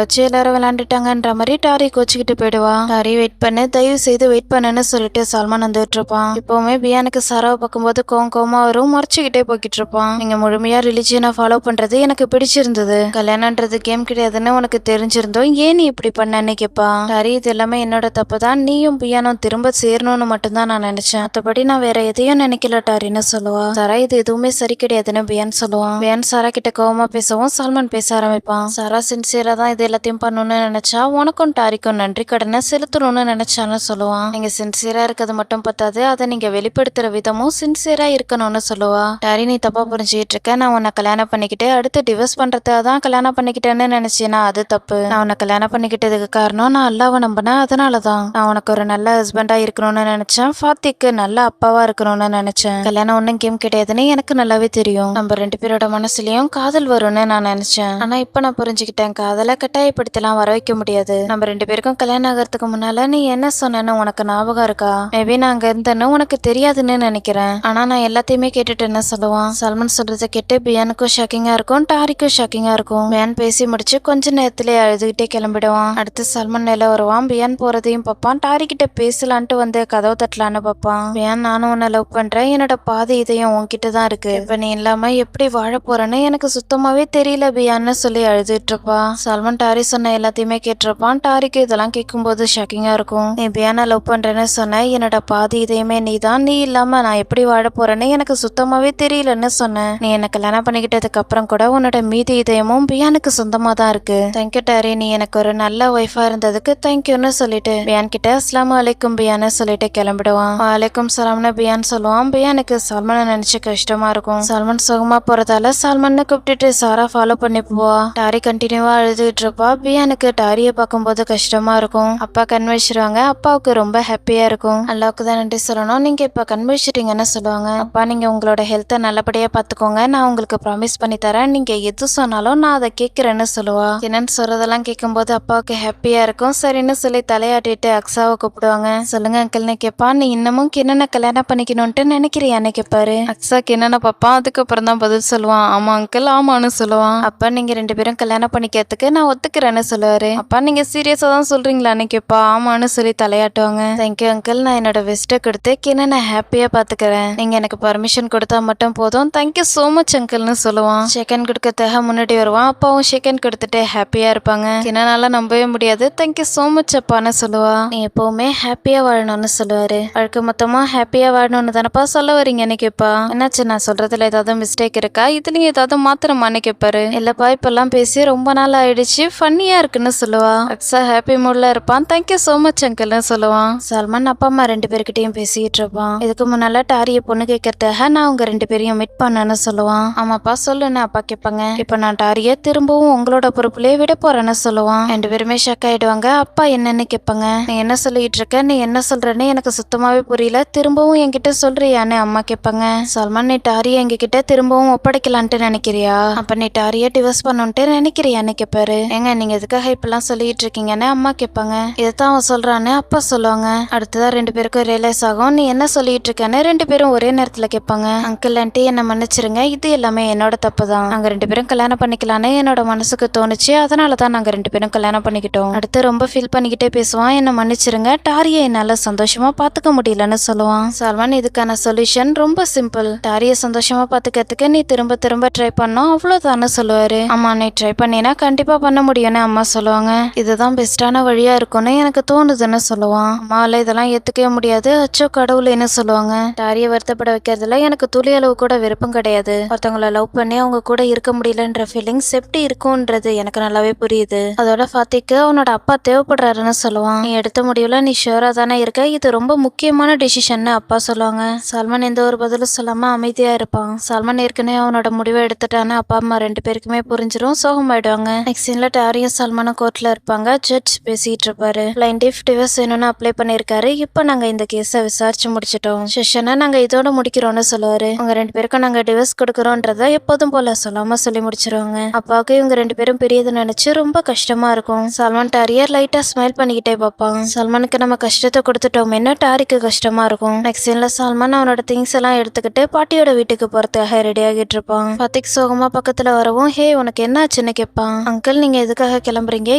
வச்சு எல்லாரும் விளையாண்டுட்டாங்கன்ற மாதிரி டாரி கோச்சுக்கிட்டு போயிடுவா. டாரி வெயிட் பண்ணு, தயவு செய்து வெயிட் பண்ணுன்னு சொல்லிட்டு சல்மான் வந்துட்டு இருப்பான். இப்பவுமே பியானுக்கு சாராவை பார்க்கும்போது கோவமா வரும், மறைச்சுக்கிட்டே போய்கிட்டு இருப்பான். நீங்க முழுமையா ரிலிஜியனை ஃபாலோ பண்றது எனக்கு பிடிச்சிருந்தது, கல்யாணம்ன்றது கேம் கிடையாதுன்னு உனக்கு தெரிஞ்சிருந்தோம் ஏன் நீ இப்படி பண்ணன்னு கேப்பா. டாரி இது எல்லாமே என்னோட தப்பு தான், நீயும் பியானும் திரும்ப சேரணும்னு மட்டும்தான் நான் நினைச்சேன், மற்றபடி நான் வேற எதையும் நினைக்கல டாரின்னு சொல்லுவா. சாரா இது எதுவுமே சரி கிடையாதுன்னு பியான் சொல்லுவான். பியான் சாரா கிட்ட கோவமா பேசவும் சால்மன் பேச ஆரம்பிப்பான். சாரா சின்சியரா தான் இது எல்லாத்தையும் பண்ணணும்னு நினைச்சா உனக்கும் டாரிக்கும் நன்றி கடனை செலுத்தணும்னு நினைச்சான்னு சொல்லுவான். நீங்க சின்சியரா இருக்கிறது மட்டும் பத்தாது, அதை நீங்க வெளிப்படுத்துற விதமும் சின்சியரா இருக்கணும்னு சொல்லுவா. டாரி நீ தப்பா புரிஞ்சுக்கிட்டு இருக்க, நான் உன்னை கல்யாணம் பண்ணிக்கிட்டு அடுத்து டிவோர்ஸ் பண்றதா தான் கல்யாணம் பண்ணிக்கிட்டேன்னு நினைச்சேனா அது தப்பு. நான் உன்னை கல்யாணம் பண்ணிக்கிட்டதுக்கு காரணம் நான் அல்லாவை நம்பினேன், அதனாலதான் நான் உனக்கு ஒரு நல்ல ஹஸ்பண்டா இருக்கணும்னு நினைச்சேன், ஃபாத்திக்கு நல்ல அப்பாவா இருக்கணும்னு நினைச்சேன். கல்யாணம் ஒன்னும் கேம் கிடையாதுன்னு எனக்கு நல்லாவே தெரியும், நம்ம 2 பேரோட மனசுலயும் காதல் வரும்னு நான் நினைச்சேன். ஆனா இப்ப நான் புரிஞ்சுக்கிட்டேன், காதலை கட்டாயப்படுத்தலாம் வர வைக்க முடியாது. நம்ம 2 பேருக்கும் கல்யாணம் ஆகிறதுக்கு முன்னால நீ என்ன சொன்னேன்னு உனக்கு ஞாபகம் இருக்கா? மேபி நான் அங்க இருந்தேன்னு உனக்கு தெரியாதுன்னு நினைக்கிறேன், ஆனா நான் எல்லாத்தையுமே கேட்டுட்டேன்னு சொல்லுவான். சல்மான் சொல்றதை கேட்டு பியானுக்கும் ஷாக்கிங்கா இருக்கும், டாரிக்கும் ஷாக்கிங்கா இருக்கும். பியான் பேசி முடிச்சு கொஞ்ச நேரத்திலே அழுதுகிட்டே கிளம்பிடுவான். அடுத்து சல்மான் நில வருவான். பியான் போறதையும் பார்ப்பான். டாரி கிட்ட பேசலான்ட்டு வந்து கதவு தட்டலான்னு பார்ப்பான். பியான் நானும் உன்னை லவ் பண்றேன், என்னோட பாதி இதயம் உன்கிட்ட தான் இருக்கு, இப்ப நீ இல்லாம எப்படி வாழ போறேன்னு எனக்கு சுத்தமாவே தெரியல பியான்னு சொல்லி அழுதுட்டு இருப்பா. சல்மான் டாரி சொன்ன எல்லாத்தையுமே கேட்டிருப்பான். டாரிக்கு இதெல்லாம் கேட்கும்போது ஷாக்கிங்கா இருக்கும். நீ பியானை லவ் பண்றேன்னு சொன்ன, என்னோட பாதி இதயமே நீ தான், நீ இல்லாம நான் எப்படி வாழ போறேன்னு எனக்கு சுத்தமாவே தெரியலன்னு சொன்னேன். நீ என்ன கல்யாணம் பண்ணிக்கிட்டதுக்கு அப்புறம் கூட உன்னோட மீதி இதயமும் பியானுக்கு சொந்தமா தான் இருக்கு. தேங்க்யூ டாரி, நீ எனக்கு ஒரு நல்ல ஒய்ஃபா இருந்ததுக்கு தேங்க்யூன்னு சொல்லிட்டு பியான் கிட்ட அஸ்ஸலாமு அலைக்கும் பியான்னு சொல்லிட்டு கிளம்பிடுவான். வலைக்கும் சலாம்னு பியான் சொல்லுவான். பியானுக்கு சல்மானை நினைச்சு கஷ்டமா இருக்கும். சல்மான் சுகமா போறதால சல்மான்னு கூப்பிட்டுட்டு சாரா ஃபாலோ பண்ணி போவா. டாரி கண்டினியூவா அழுதுகிட்டு இருப்பா. பியானுக்கு டாரியை பார்க்கும்போது கஷ்டமா இருக்கும். அப்பா கண் வச்சிருவாங்க. அப்பாவுக்கு ரொம்ப ஹாப்பியா இருக்கும். அல்லாவுக்கு தான் நன்றி சொல்லணும், நீங்க இப்ப கண் வச்சிட்டீங்கன்னு சொல்லுவாங்க. அப்பா நீங்க உங்களோட ஹெல்த்தை நல்லபடியா பாத்துக்கோங்க, நான் உங்களுக்கு ப்ராமிஸ் பண்ணி தரேன், நீங்க எது சொன்னாலும் நான் அதை கேட்கிறேன்னு சொல்லுவா. என்னன்னு சொல்றதெல்லாம் கேட்கும்போது அப்பாவுக்கு ஹாப்பியா இருக்கும். சரின்னு சொல்லி தலையாட்டிட்டு அக்ஸாவை கூப்பிடுவாங்க. சொல்லுங்க அங்கிள்னு கேட்பா. நீ இன்னமும் கிண்ணனை கல்யாணம் பண்ணிக்கணும்ட்டு நினைக்கிறியான்னு கேட்பாரு. அக்ஸா கிண்ணனை பாப்பான். அதுக்கப்புறம் தான் பதில் சொல்லுவான். ஆமா அங்கிள் ஆமான்னு சொல்லுவான். அப்பா நீங்க 2 பேரும் கல்யாணம் பண்ணிக்கிறதுக்கு நான் ஒத்துக்கிறேன்னு சொல்லுவாரு. அப்பா நீங்க சீரியஸா தான் சொல்றீங்களான்னு கேட்பா. ஆமான்னு சொல்லி தலையாட்டுவாங்க. தேங்க்யூ அங்கிள், நான் என்னோட வெஸ்ட்டை கொடுத்து கிண்ணனை ஹாப்பியா பாத்துக்கிறேன், நீங்க எனக்கு பர்மிஷன் கொடுத்தா மட்டும் போதும், தேங்க்யூ சோ மச் அங்கிள்னு சொல்லுவான். செகண்ட் கொடுக்கறதுக்காக முன்னாடி வருவான். அப்பாவும் செகண்ட் கொடுத்துட்டு ஹாப்பியா இருப்பாங்க. என்னால நம்பவே முடியாது, தேங்க்யூ சோ மச் அப்பான்னு சொல்லுவா. நீ எப்பவுமே ஹாப்பியா வாழணும்னு சொல்லுவாரு. வாழ்க்கை மொத்தமா ஹாப்பியா வாழணும்னு தானப்பா சொல்ல வரீங்கன்னு கேட்பா. என்னாச்சு நான் சொல்றதுல ஏதாவது மிஸ்டேக் இருக்கா, இதுலயும் ஏதாவது மாத்திரமான்னு கேட்பாரு. இல்லப்பா இப்பெல்லாம் பேசி ரொம்ப நாள் ஆயிடுச்சு, ஃபன்னியா இருக்குன்னு சொல்லுவா. அக்ஸா ஹாப்பி மூட்ல இருப்பான். தேங்க்யூ சோ மச் அங்கிள்னு சொல்லுவான். சல்மான் அப்பா அம்மா 2 பேர்கிட்டயும் பேசிட்டு இருப்பான். இதுக்கு முன்னால டாரிய பொண்ணு கேட்கறதுக்காக நான் உங்க 2 பேரையும் மீட் பண்ணேன்னு சொல்லுவான். ஆமாப்பா சொல்லுன்னு அப்பா கேட்பாங்க. இப்ப நான் டாரிய திரும்பவும் உங்களோட பொறுப்புலயே விட போறேன்னு சொல்லுவான். 2 பேருமே ஷாக் ஆயிடுவாங்க. அப்பா என்னன்னு கேட்பாங்க. நீ என்ன சொல்லிட்டு இருக்க, நீ என்ன சொல்றன்னு எனக்கு சுத்தமாவே புரியல, திரும்பவும் என்கிட்ட சொல்றியான்னு அம்மா கேட்பாங்க. சல்மான் நீ டாரிய எங்ககிட்ட திரும்பவும் ஒப்படைக்கலான்ட்டு நினைக்கிறியா, அப்ப நீ டாரிய டிவோர்ஸ் பண்ணுன்ட்டு நினைக்கிறியான்னு கேட்பாரு. ஏங்க நீங்க எதுக்காக இப்பெல்லாம் சொல்லிட்டு இருக்கீங்கன்னு அம்மா கேட்பாங்க. இதைத்தான் அவன் சொல்றான்னு அப்பா சொல்லுவாங்க. அடுத்ததான் 2 பேருக்கும் ரியலைஸ் ஆகும். நீ என்ன சொல்லிட்டு இருக்கேன்னு 2 பேரும் ஒரே நேரத்துல கேட்பாங்க. அங்கிள் ஆண்டி என்ன மன்னிச்சிருங்க, இது எல்லாமே என்னோட தப்பு தான், நாங்க 2 பேரும் கல்யாணம் பண்ணிக்கலான்னு என்னோட மனசுக்கு தோணுச்சு, அதனாலதான் நாங்க 2 பேரும் கல்யாணம் பண்ணிக்கிட்டோம். அடுத்து ரொம்ப ஃபீல் பண்ணிக்கிட்டே பேசுவான். என்ன மன்னிச்சிருங்க, டாரியை என்னால சந்தோஷமா பாத்துக்க முடியலன்னு சொல்லுவான். சல்மான் இதுக்கான சொல்யூஷன் ரொம்ப சிம்பிள், டாரியை சந்தோஷமா பாத்துக்கிறதுக்கு நீ திரும்ப திரும்ப ட்ரை பண்ணோம் அவ்வளவுதான்னு சொல்லுவாரு. ஆமா நீ ட்ரை பண்ணினா கண்டிப்பா பண்ண முடியும்னு அம்மா சொல்லுவாங்க. இதுதான் பெஸ்டான வழியா இருக்கும்னு எனக்கு தோணுதுன்னு சொல்லுவான். அம்மாவால இதெல்லாம் ஏத்துக்கவே முடியாது, அச்சோ கடவுளேன்னு சொல்லுவாங்க. டாரியை வருத்தப்பட வைக்கிறதுல எனக்கு துளி அளவு கூட விருப்பம் கிடையாது, ஒருத்தவங்களை லவ் பண்ணி அவங்க கூட இருக்க முடியலன்ற ஃபீலிங்ஸ் எப்படி இருக்கும்ன்றது எனக்கு நல்லாவே புரியுது. அதோட ஃபாத்திக்கு அவனோட அப்பா தேவைப்படுறாருன்னு சொல்லுவான். நீ எடுத்த முடிவுல நீ ஷூரா தானே இருக்க, இது ரொம்ப முக்கியமான டிசிஷன்னு அப்பா சொல்லுவாங்க. சல்மான் எந்த ஒரு பதிலும் சொல்லாம அமைதியா இருப்பான். சல்மான் ஏற்கனவே அவனோட முடிவை எடுத்துட்டான்னு அப்பா அம்மா 2 பேருக்குமே புரிஞ்சிடும், சோகமாயிடுவாங்க. நெக்ஸ்ட் சீன்ல டாரியும் சல்மானும் கோர்ட்ல இருப்பாங்க. ஜட்ஜ் பேசிட்டு இருப்பாரு. பிளைண்ட் டிவோர்ஸ் வேணும்னு அப்ளை பண்ணிருக்காரு, இப்ப நாங்க இந்த கேஸை விசாரிச்சு முடிச்சிட்டோம், செஷனை நாங்க இதோட முடிக்கிறோம்னு சொல்லுவாரு. உங்க 2 பேருக்கும் நாங்க டிவோர்ஸ் கொடுக்கறோன்றத எப்போதும் போல சொல்லாம சொல்லி முடிச்சிருவாங்க. அப்பாவுக்கு இவங்க 2 பேரும் பெரியது நினைச்சு ரொம்ப கஷ்டமா இருக்கும். சல்மான் டாரிய லைட்டா ஸ்மைல் பண்ணிக்கிட்டே பார்ப்பான். சல்மானுக்கு நம்ம கஷ்டத்தை கொடுத்துட்டோம்னு டாரிக்கு கஷ்டமா இருக்கும். நெக்ஸ்ட் சீன்ல சல்மான் அவனோட திங்ஸ் எல்லாம் எடுத்துக்கிட்டு பாட்டியோட வீட்டுக்கு போறதுக்காக ரெடி ஆகிட்டு இருப்பான். பாத்திக் சோகமா பக்கத்துல வரவும் ஹே உனக்கு என்ன ஆச்சுன்னு கேட்பான். அங்கிள் நீங்க எதுக்காக கிளம்புறீங்க,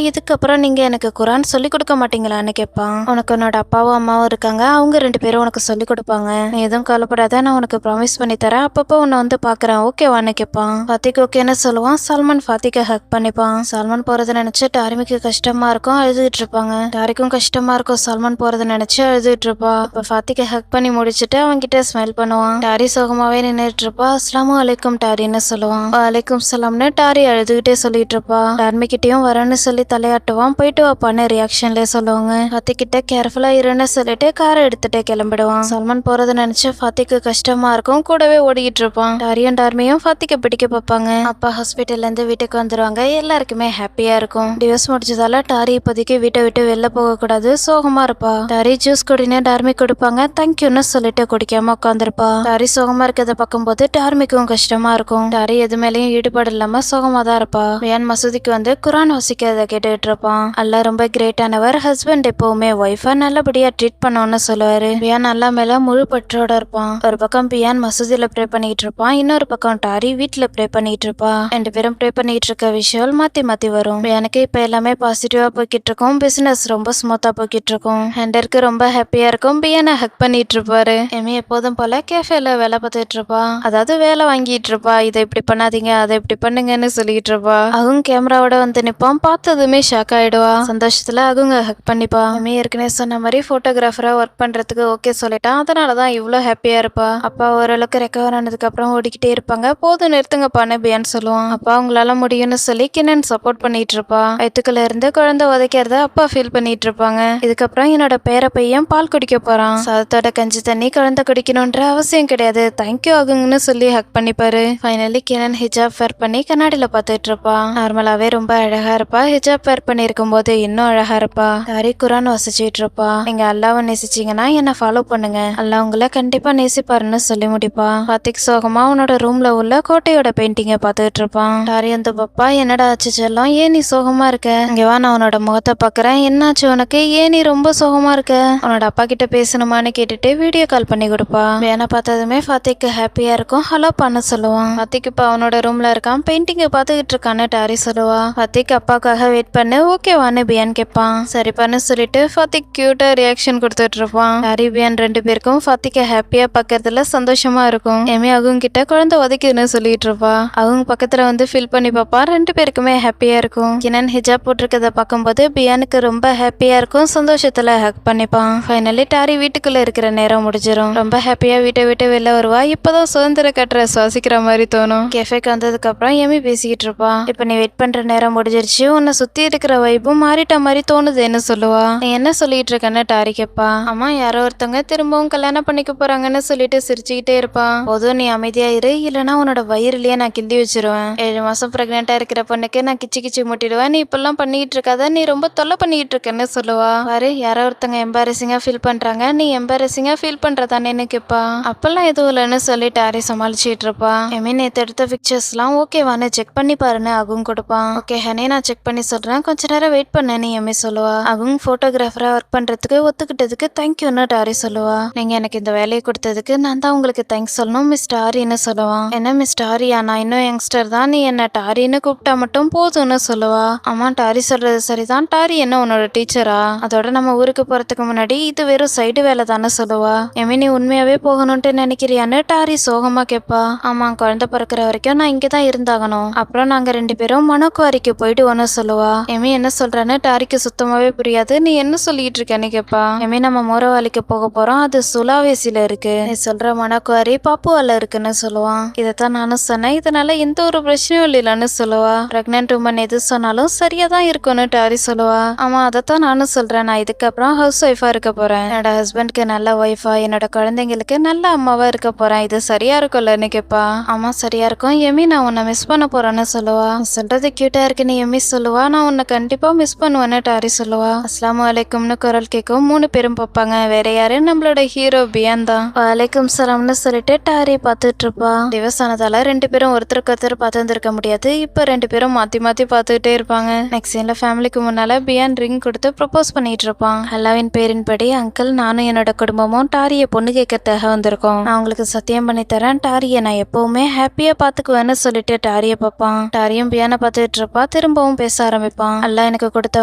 இதுக்கப்புறம் நீங்க எனக்கு குரான் சொல்லி கொடுக்க மாட்டீங்களான்னு கேட்பான். உனக்கு உன்னோட அப்பாவும் அம்மாவும் இருக்காங்க, அவங்க 2 பேரும் உனக்கு சொல்லி கொடுப்பாங்க, நீ எதுவும் கவலைப்படாத, நான் உனக்கு ப்ராமிஸ் பண்ணி தரேன், அப்பப்போ உன்னை வந்து பாக்குறேன் ஓகேவான்னு கேட்பான். ஃபாத்திக் ஓகேன்னு சொல்லுவான். சல்மான் ஃபாத்திகை ஹக் பண்ணிப்பான். சல்மான் போறதை நினைச்சு டாரிமிக்கு கஷ்டமா இருக்கும், அழுதுகிட்டு இருப்பாங்க. டாரிக்கும் கஷ்டமா இருக்கும், சல்மான் போறதை நினைச்சு அழுதுகிட்டு இருப்பா. இப்ப ஃபாத்திகை ஹக் பண்ணி முடிச்சுட்டு அவன்கிட்ட ஸ்மைல் பண்ணுவான். டாரி சோகமாவே நின்றுட்டு இருப்பா. அஸ்ஸலாமு அலைக்கும் டாரின்னு சொல்லுவான். வலைக்கும் சலாம்னு டாரி அழுதுகிட்டே சொல்லிட்டு இருப்பா. டார்மிக்கிட்டையும் வரேன்னு சொல்லி தலையாட்டுவான். போயிட்டு வாப்பான்னு ரியாக்ஷன்ல சொல்லுவாங்க. ஃபாத்திகிட்ட கேர்ஃபுல்லா இருன்னு சொல்லிட்டு காரை எடுத்துட்டு கிளம்பிடுவான். சல்மான் போறதை நினைச்சு ஃபாத்திக்கு கஷ்டமா இருக்கும், கூடவே ஓடிக்கிட்டு இருப்பான். டாரியும் டார்மியும் ஃபாத்திகை பிடிக்க பார்ப்பாங்க. அப்பா ஹாஸ்பிட்டல்ல இருந்து வீட்டுக்கு வந்துருவாங்க. எல்லாருக்குமே ஹாப்பியா இருக்கும். டிவோர்ஸ் முடிச்சதால டாரி இப்போதைக்கு வீட்டை விட்டு வெளில போக கூடாது, சோகமா இருப்பா. டாரி ஜூஸ் குடின்னு டார்மி கொடுப்பாங்க. தேங்க்யூன்னு சொல்லிட்டு குடிக்காம உட்காந்துருப்பா. டாரி சோகமா இருக்கிறத பார்க்கும்போது டார்மிக்கும் கஷ்டமா இருக்கும். டாரி எது மேலேயும் ஈடுபாடு இல்லாம சோகமா தான் இருப்பா. வியான் மசூதிக்கு வந்து குரான் வாசிக்கிறத கேட்டுட்டு இருப்பான். அல்லா ரொம்ப கிரேட்டானவர், ஹஸ்பண்ட் எப்பவுமே ஒய்ஃபா நல்லபடியா ட்ரீட் பண்ணணும்னு சொல்லுவாரு. வியான் அல்லா மேல முழு பற்றோட இருப்பான். ஒரு பக்கம் பியான் மசூதியில ப்ரே பண்ணிட்டு இருப்பான், இன்னொரு பக்கம் டாரி வீட்டுல ப்ரே பண்ணிட்டு இருப்பா. ரெண்டு பேரும் ப்ரே பண்ணிட்டு இருக்க விஷயம் மாத்தி மாத்தி வரும். எனக்கு இப்ப எல்லாமே பாசிட்டிவா போய்கிட்டு இருக்கும், பிசினஸ் ரொம்ப ஸ்மூத்தா போய்கிட்டு இருக்கும். ஹெண்டருக்கு ரொம்ப ஹாப்பியா இருக்கும். பியானை ஹக் பண்ணிட்டு இருப்பாரு. எமி எப்போதும் போல கேஃபேல வேலை பார்த்துட்டு இருப்பா. அதாவது வேலை வாங்கிட்டு இருப்பா. இதை இப்படி பண்ணாதீங்க, அதை இப்படி பண்ணுங்கன்னு சொல்லிட்டு இருப்பா. அவங்க கேமராவோட வந்து நிப்பான். பார்த்ததுமே ஷாக் ஆயிடுவா. சந்தோஷத்துல அவங்க ஹக் பண்ணிப்பா. எமி ஏற்கனவே சொன்ன மாதிரி போட்டோகிராஃபரா ஒர்க் பண்றதுக்கு ஓகே சொல்லிட்டான். அதனாலதான் இவ்வளவு ஹாப்பியா இருப்பா. அப்பா ஓரளவுக்கு ரெக்கவர் ஆனதுக்கு அப்புறம் ஓடிக்கிட்டே இருப்பாங்க. போதும் நிறுத்துங்கப்பான்னு பியான் சொல்லுவான். அப்பா உங்களால முடியும்னு சொல்லி கின்னன் சப்போர்ட் பண்ணிட்டு இருப்பா. வயிற்றுக்குள்ள இருந்து குழந்தை உதைக்கிறத அப்பா ஃபீல் பண்ணிட்டு இருப்பாங்க. இதுக்கப்புறம் என்னோட பேர பையன் பால் குடிக்க போறான். சாதத்தோட கஞ்சி தண்ணி குழந்தை குடிக்கணும்ன்ற அவசியம் கிடையாது, தேங்க்யூ ஆகுங்கன்னு சொல்லி ஹக் பண்ணிப்பாரு. ஃபைனலி கின்னன் ஹிஜாப் வேர் பண்ணி கண்ணாடியில பார்த்துட்டு இருப்பா. நார்மலாவே ரொம்ப அழகா இருப்பா. ஹிஜாப் வேர் பண்ணி இருக்கும் போது இன்னும் அழகா இருப்பா. டாரி குரான் வாசிச்சுட்டு இருப்பா. நீங்க அல்லாவை நேசிச்சீங்கன்னா என்ன ஃபாலோ பண்ணுங்க, அல்லா உங்களை கண்டிப்பா நேசிப்பாருன்னு சொல்லி முடிப்பா. கார்த்திக் சோகமா உன்னோட ரூம்ல உள்ள கோட்டையோட பெயிண்டிங்கை பார்த்துட்டு இருப்பான். டாரி வந்து பாப்பா, என்னடா ஆச்சு செல்லம், ஏன் நீ சோகமா இருக்க? இங்க வா, நான் உன்னோட முகத்தை பாக்குறேன். என்னாச்சு உனக்கு, ஏன் நீ ரொம்ப சோகமா இருக்க? உன்னோட அப்பா கிட்ட பேசணுமான்னு கேட்டுட்டு வீடியோ கால் பண்ணி கொடுப்பா. வேணா பார்த்ததுமே ஃபாத்திக்கு ஹாப்பியா இருக்கும். ஹலோ பண்ண சொல்லுவான். ஃபாத்திக் இப்ப அவனோட ரூம்ல இருக்கான், பெயிண்டிங்கை பார்த்துக்கிட்டு இருக்கான்னு டாரி சொல்லுவா. ஃபாத்திக் அப்பாக்காக வெயிட் பண்ணு, ஓகேவான்னு பியான் கேட்பான். சரிப்பான்னு சொல்லிட்டு ஃபாத்திக் கியூட்டா ரியாக்ஷன் கொடுத்துட்டு இருப்பான். டாரி பியான் ரெண்டு பேருக்கும் ஃபாத்திக்க ஹாப்பியா பார்க்கறதுல சந்தோஷமா இருக்கும். எமி அவங்க கிட்ட குழந்தை உதைக்குதுன்னு சொல்லிட்டு இருப்பா. அவங்க பக்கத்துல வந்து ஃபீல் பண்ணி பாப்பா. ரெண்டு பேருக்குமே ஹாப்பியா இருக்கும். கினன் ஹிஜாப் போட்டிருக்கத பார்க்கும்போது பியானுக்கு ரொம்ப ஹாப்பியா இருக்கும். சந்தோஷத்துல ஹக் பண்ணிப்பான். ஃபைனலி டாரி வீட்டுக்குள்ள இருக்கிற நேரம் முடிஞ்சிடும். ரொம்ப ஹாப்பியா வீட்டை விட்டு வெளில வருவா. இப்பதான் சுதந்திர கட்டுற சுவாசிக்கிற மாதிரி தோணும். கேஃபேக்கு வந்ததுக்கு அப்புறம் எமி பேசிக்கிட்டு இருப்பா. இப்ப நீ வெயிட் பண்ற நேரம் முடிஞ்சிருச்சு, உன்னை சுத்தி இருக்கிற வைப்பும் மாறிட்ட மாதிரி தோணுதுன்னு சொல்லுவா. நீ என்ன சொல்லிட்டு இருக்கன்னு டாரி கேப்பா. அம்மா யாரோ ஒருத்தவங்க திரும்பவும் கல்யாணம் பண்ணிக்க போறாங்கன்னு சொல்லிட்டு சிரிச்சுக்கிட்டே இருப்பான். போதும் நீ அமைதியா இரு, இல்லைன்னா உன்னோட வயிறுலயே நான் கிண்டி வச்சிருவேன். 7 மாசம் பிரெக்னெண்டா இருக்கிற பொண்ணுக்கு நான் கிச்சி கிச்சி முட்டிடுவேன். நீ இப்பெல்லாம் பண்ணிட்டு இருக்காத, நீ ரொம்ப தொல்லை பண்ணிட்டு இருக்கன்னு சொல்லுவா. பாரு, யாரோ ஒருத்தங்க எம்பாரசிங்கா ஃபீல் பண்றாங்க, நீ எம்பாரசிங்கா ஃபீல் பண்றதானேன்னு கேப்பா. அப்பெல்லாம் எதுவும் இல்லைன்னு சொல்லி டாரி சமாளிச்சுட்டு இருப்பா. எமி நேத்து எடுத்த பிக்சர்ஸ் எல்லாம் ஓகேவான்னு செக் பண்ணி பாருன்னு அகும் கொடுப்பான். ஓகே ஹனே, நான் செக் பண்ணி சொல்றேன், கொஞ்ச நேரம் வெயிட் பண்ணேன்னு எமி சொல்லுவா. அகும் போட்டோகிராஃபரா ஒர்க் பண்றதுக்கு ஒத்துக்கிட்டதுக்கு தேங்க்யூன்னு டாரி சொல்லுவா. நீங்க எனக்கு இந்த வேலையை கொடுத்ததுக்கு நான் தான் உங்களுக்கு தேங்க்ஸ் சொல்லணும் மிஸ் டாரின்னு சொல்லுவான். என்ன மிஸ் டாரியா, நான் இன்னும் யங்ஸ்டர் தான், நீ என்ன டாரின்னு கூப்பிட்டா மட்டும் போதும்னு சொல்லுவா. ஆமா டாரி சொல்றது சரிதான், டாரி என்ன உன்னோட டீச்சரா? அதோட நம்ம ஊருக்கு போறதுக்கு முன்னாடி இது வெறும் சைடு வேலை தானே சொல்லுவா. எமி நீ உண்மையாவே போகணும்ட்டு நினைக்கிறியான்னு டாரி சோகமா கேப்பா. ஆமா, குழந்தை பிறக்கிற வரைக்கும் நான் இங்கதான் இருந்தாகணும், அப்புறம் நாங்க ரெண்டு பேரும் மனோக்குவாரிக்கு போயிட்டு ஒன்னு சொல்லுவா. எமி என்ன சொல்றான்னு டாரிக்கு சுத்தமாவே புரியாது. நீ என்ன சொல்லிட்டு இருக்கேன்னு கேப்பா. எமி நம்ம மோரவாலிக்கு போக போறோம், அது சுலாவேசில இருக்கு, நீ சொல்ற மனோக்குவாரி பாப்புவால இருக்குன்னு சொல்லுவான். இதைத்தான் நானும் சொன்னேன், இதனால எந்த ஒரு பிரச்சனையும் இல்லைன்னு சொல்லுவா. பிரெக்னன்ட் உமன் எது சொன்னாலும் சரியா தான் இருக்கும்னு டாரி சொல்லுவா. ஆமா, அதைத்தான் நானும் சொல்றேன், நான் இதுக்கப்புறம் ஹவுஸ் ஒய்ஃபா இருக்க போறேன். என்னோட ஹஸ்பண்ட்க்கு நல்ல ஒய்ஃபா, என்னோட குழந்தைங்களுக்கு நல்ல அம்மாவா இருக்க போறேன். இது சரியா இருக்கும்லன்னு கேப்பா. ஆமா சரியா இருக்கும் எமி, நான் உன்னை மிஸ் பண்ண போறேன்னு சொல்லுவா. சொல்றது கியூட்டா இருக்குன்னு எமி சொல்லுவா. நான் உன்னை கண்டிப்பா மிஸ் பண்ணுவேன்னு டாரி சொல்லுவா. அஸ்ஸலாமு அலைக்கும்னு குரல் கேட்கும். 3 பேரும் பார்ப்பாங்க. வேற யாரு, நம்மளோட ஹீரோ பியான் தான். வலைக்கும் சலாம்னு சொல்லிட்டு டாரி பார்த்துட்டு இருப்பா. டிவோர்ஸ் ஆனதால 2 பேரும் ஒருத்தருக்கு ஒருத்தர் பார்த்துருக்க முடியாது. இப்ப 2 பேரும் மாத்தி மாத்தி பார்த்துக்கிட்டே இருப்பாங்க. நெக்ஸ்ட் சீன்ல ஃபேமிலிக்கு முன்னால பியான் ரிங் கொடுத்து ப்ரப்போஸ் பண்ணிட்டு இருப்பான். அல்லாவின் பேரின்படி அங்கிள், நானும் என்னோட குடும்பமும் டாரிய பொண்ணு கேட்கறதுக்காக வந்திருக்கோம். நான் உங்களுக்கு சத்தியம் பண்ணி தரேன், டாரிய நான் எப்பவுமே ஹாப்பியா பாத்துக்குவேன்னு சொல்லிட்டு டாரிய பார்ப்பான். டாரியும் பியானை பார்த்துட்டு இருப்பா. திரும்பவும் பேச ஆரம்பிப்பான். அல்லா எனக்கு கொடுத்த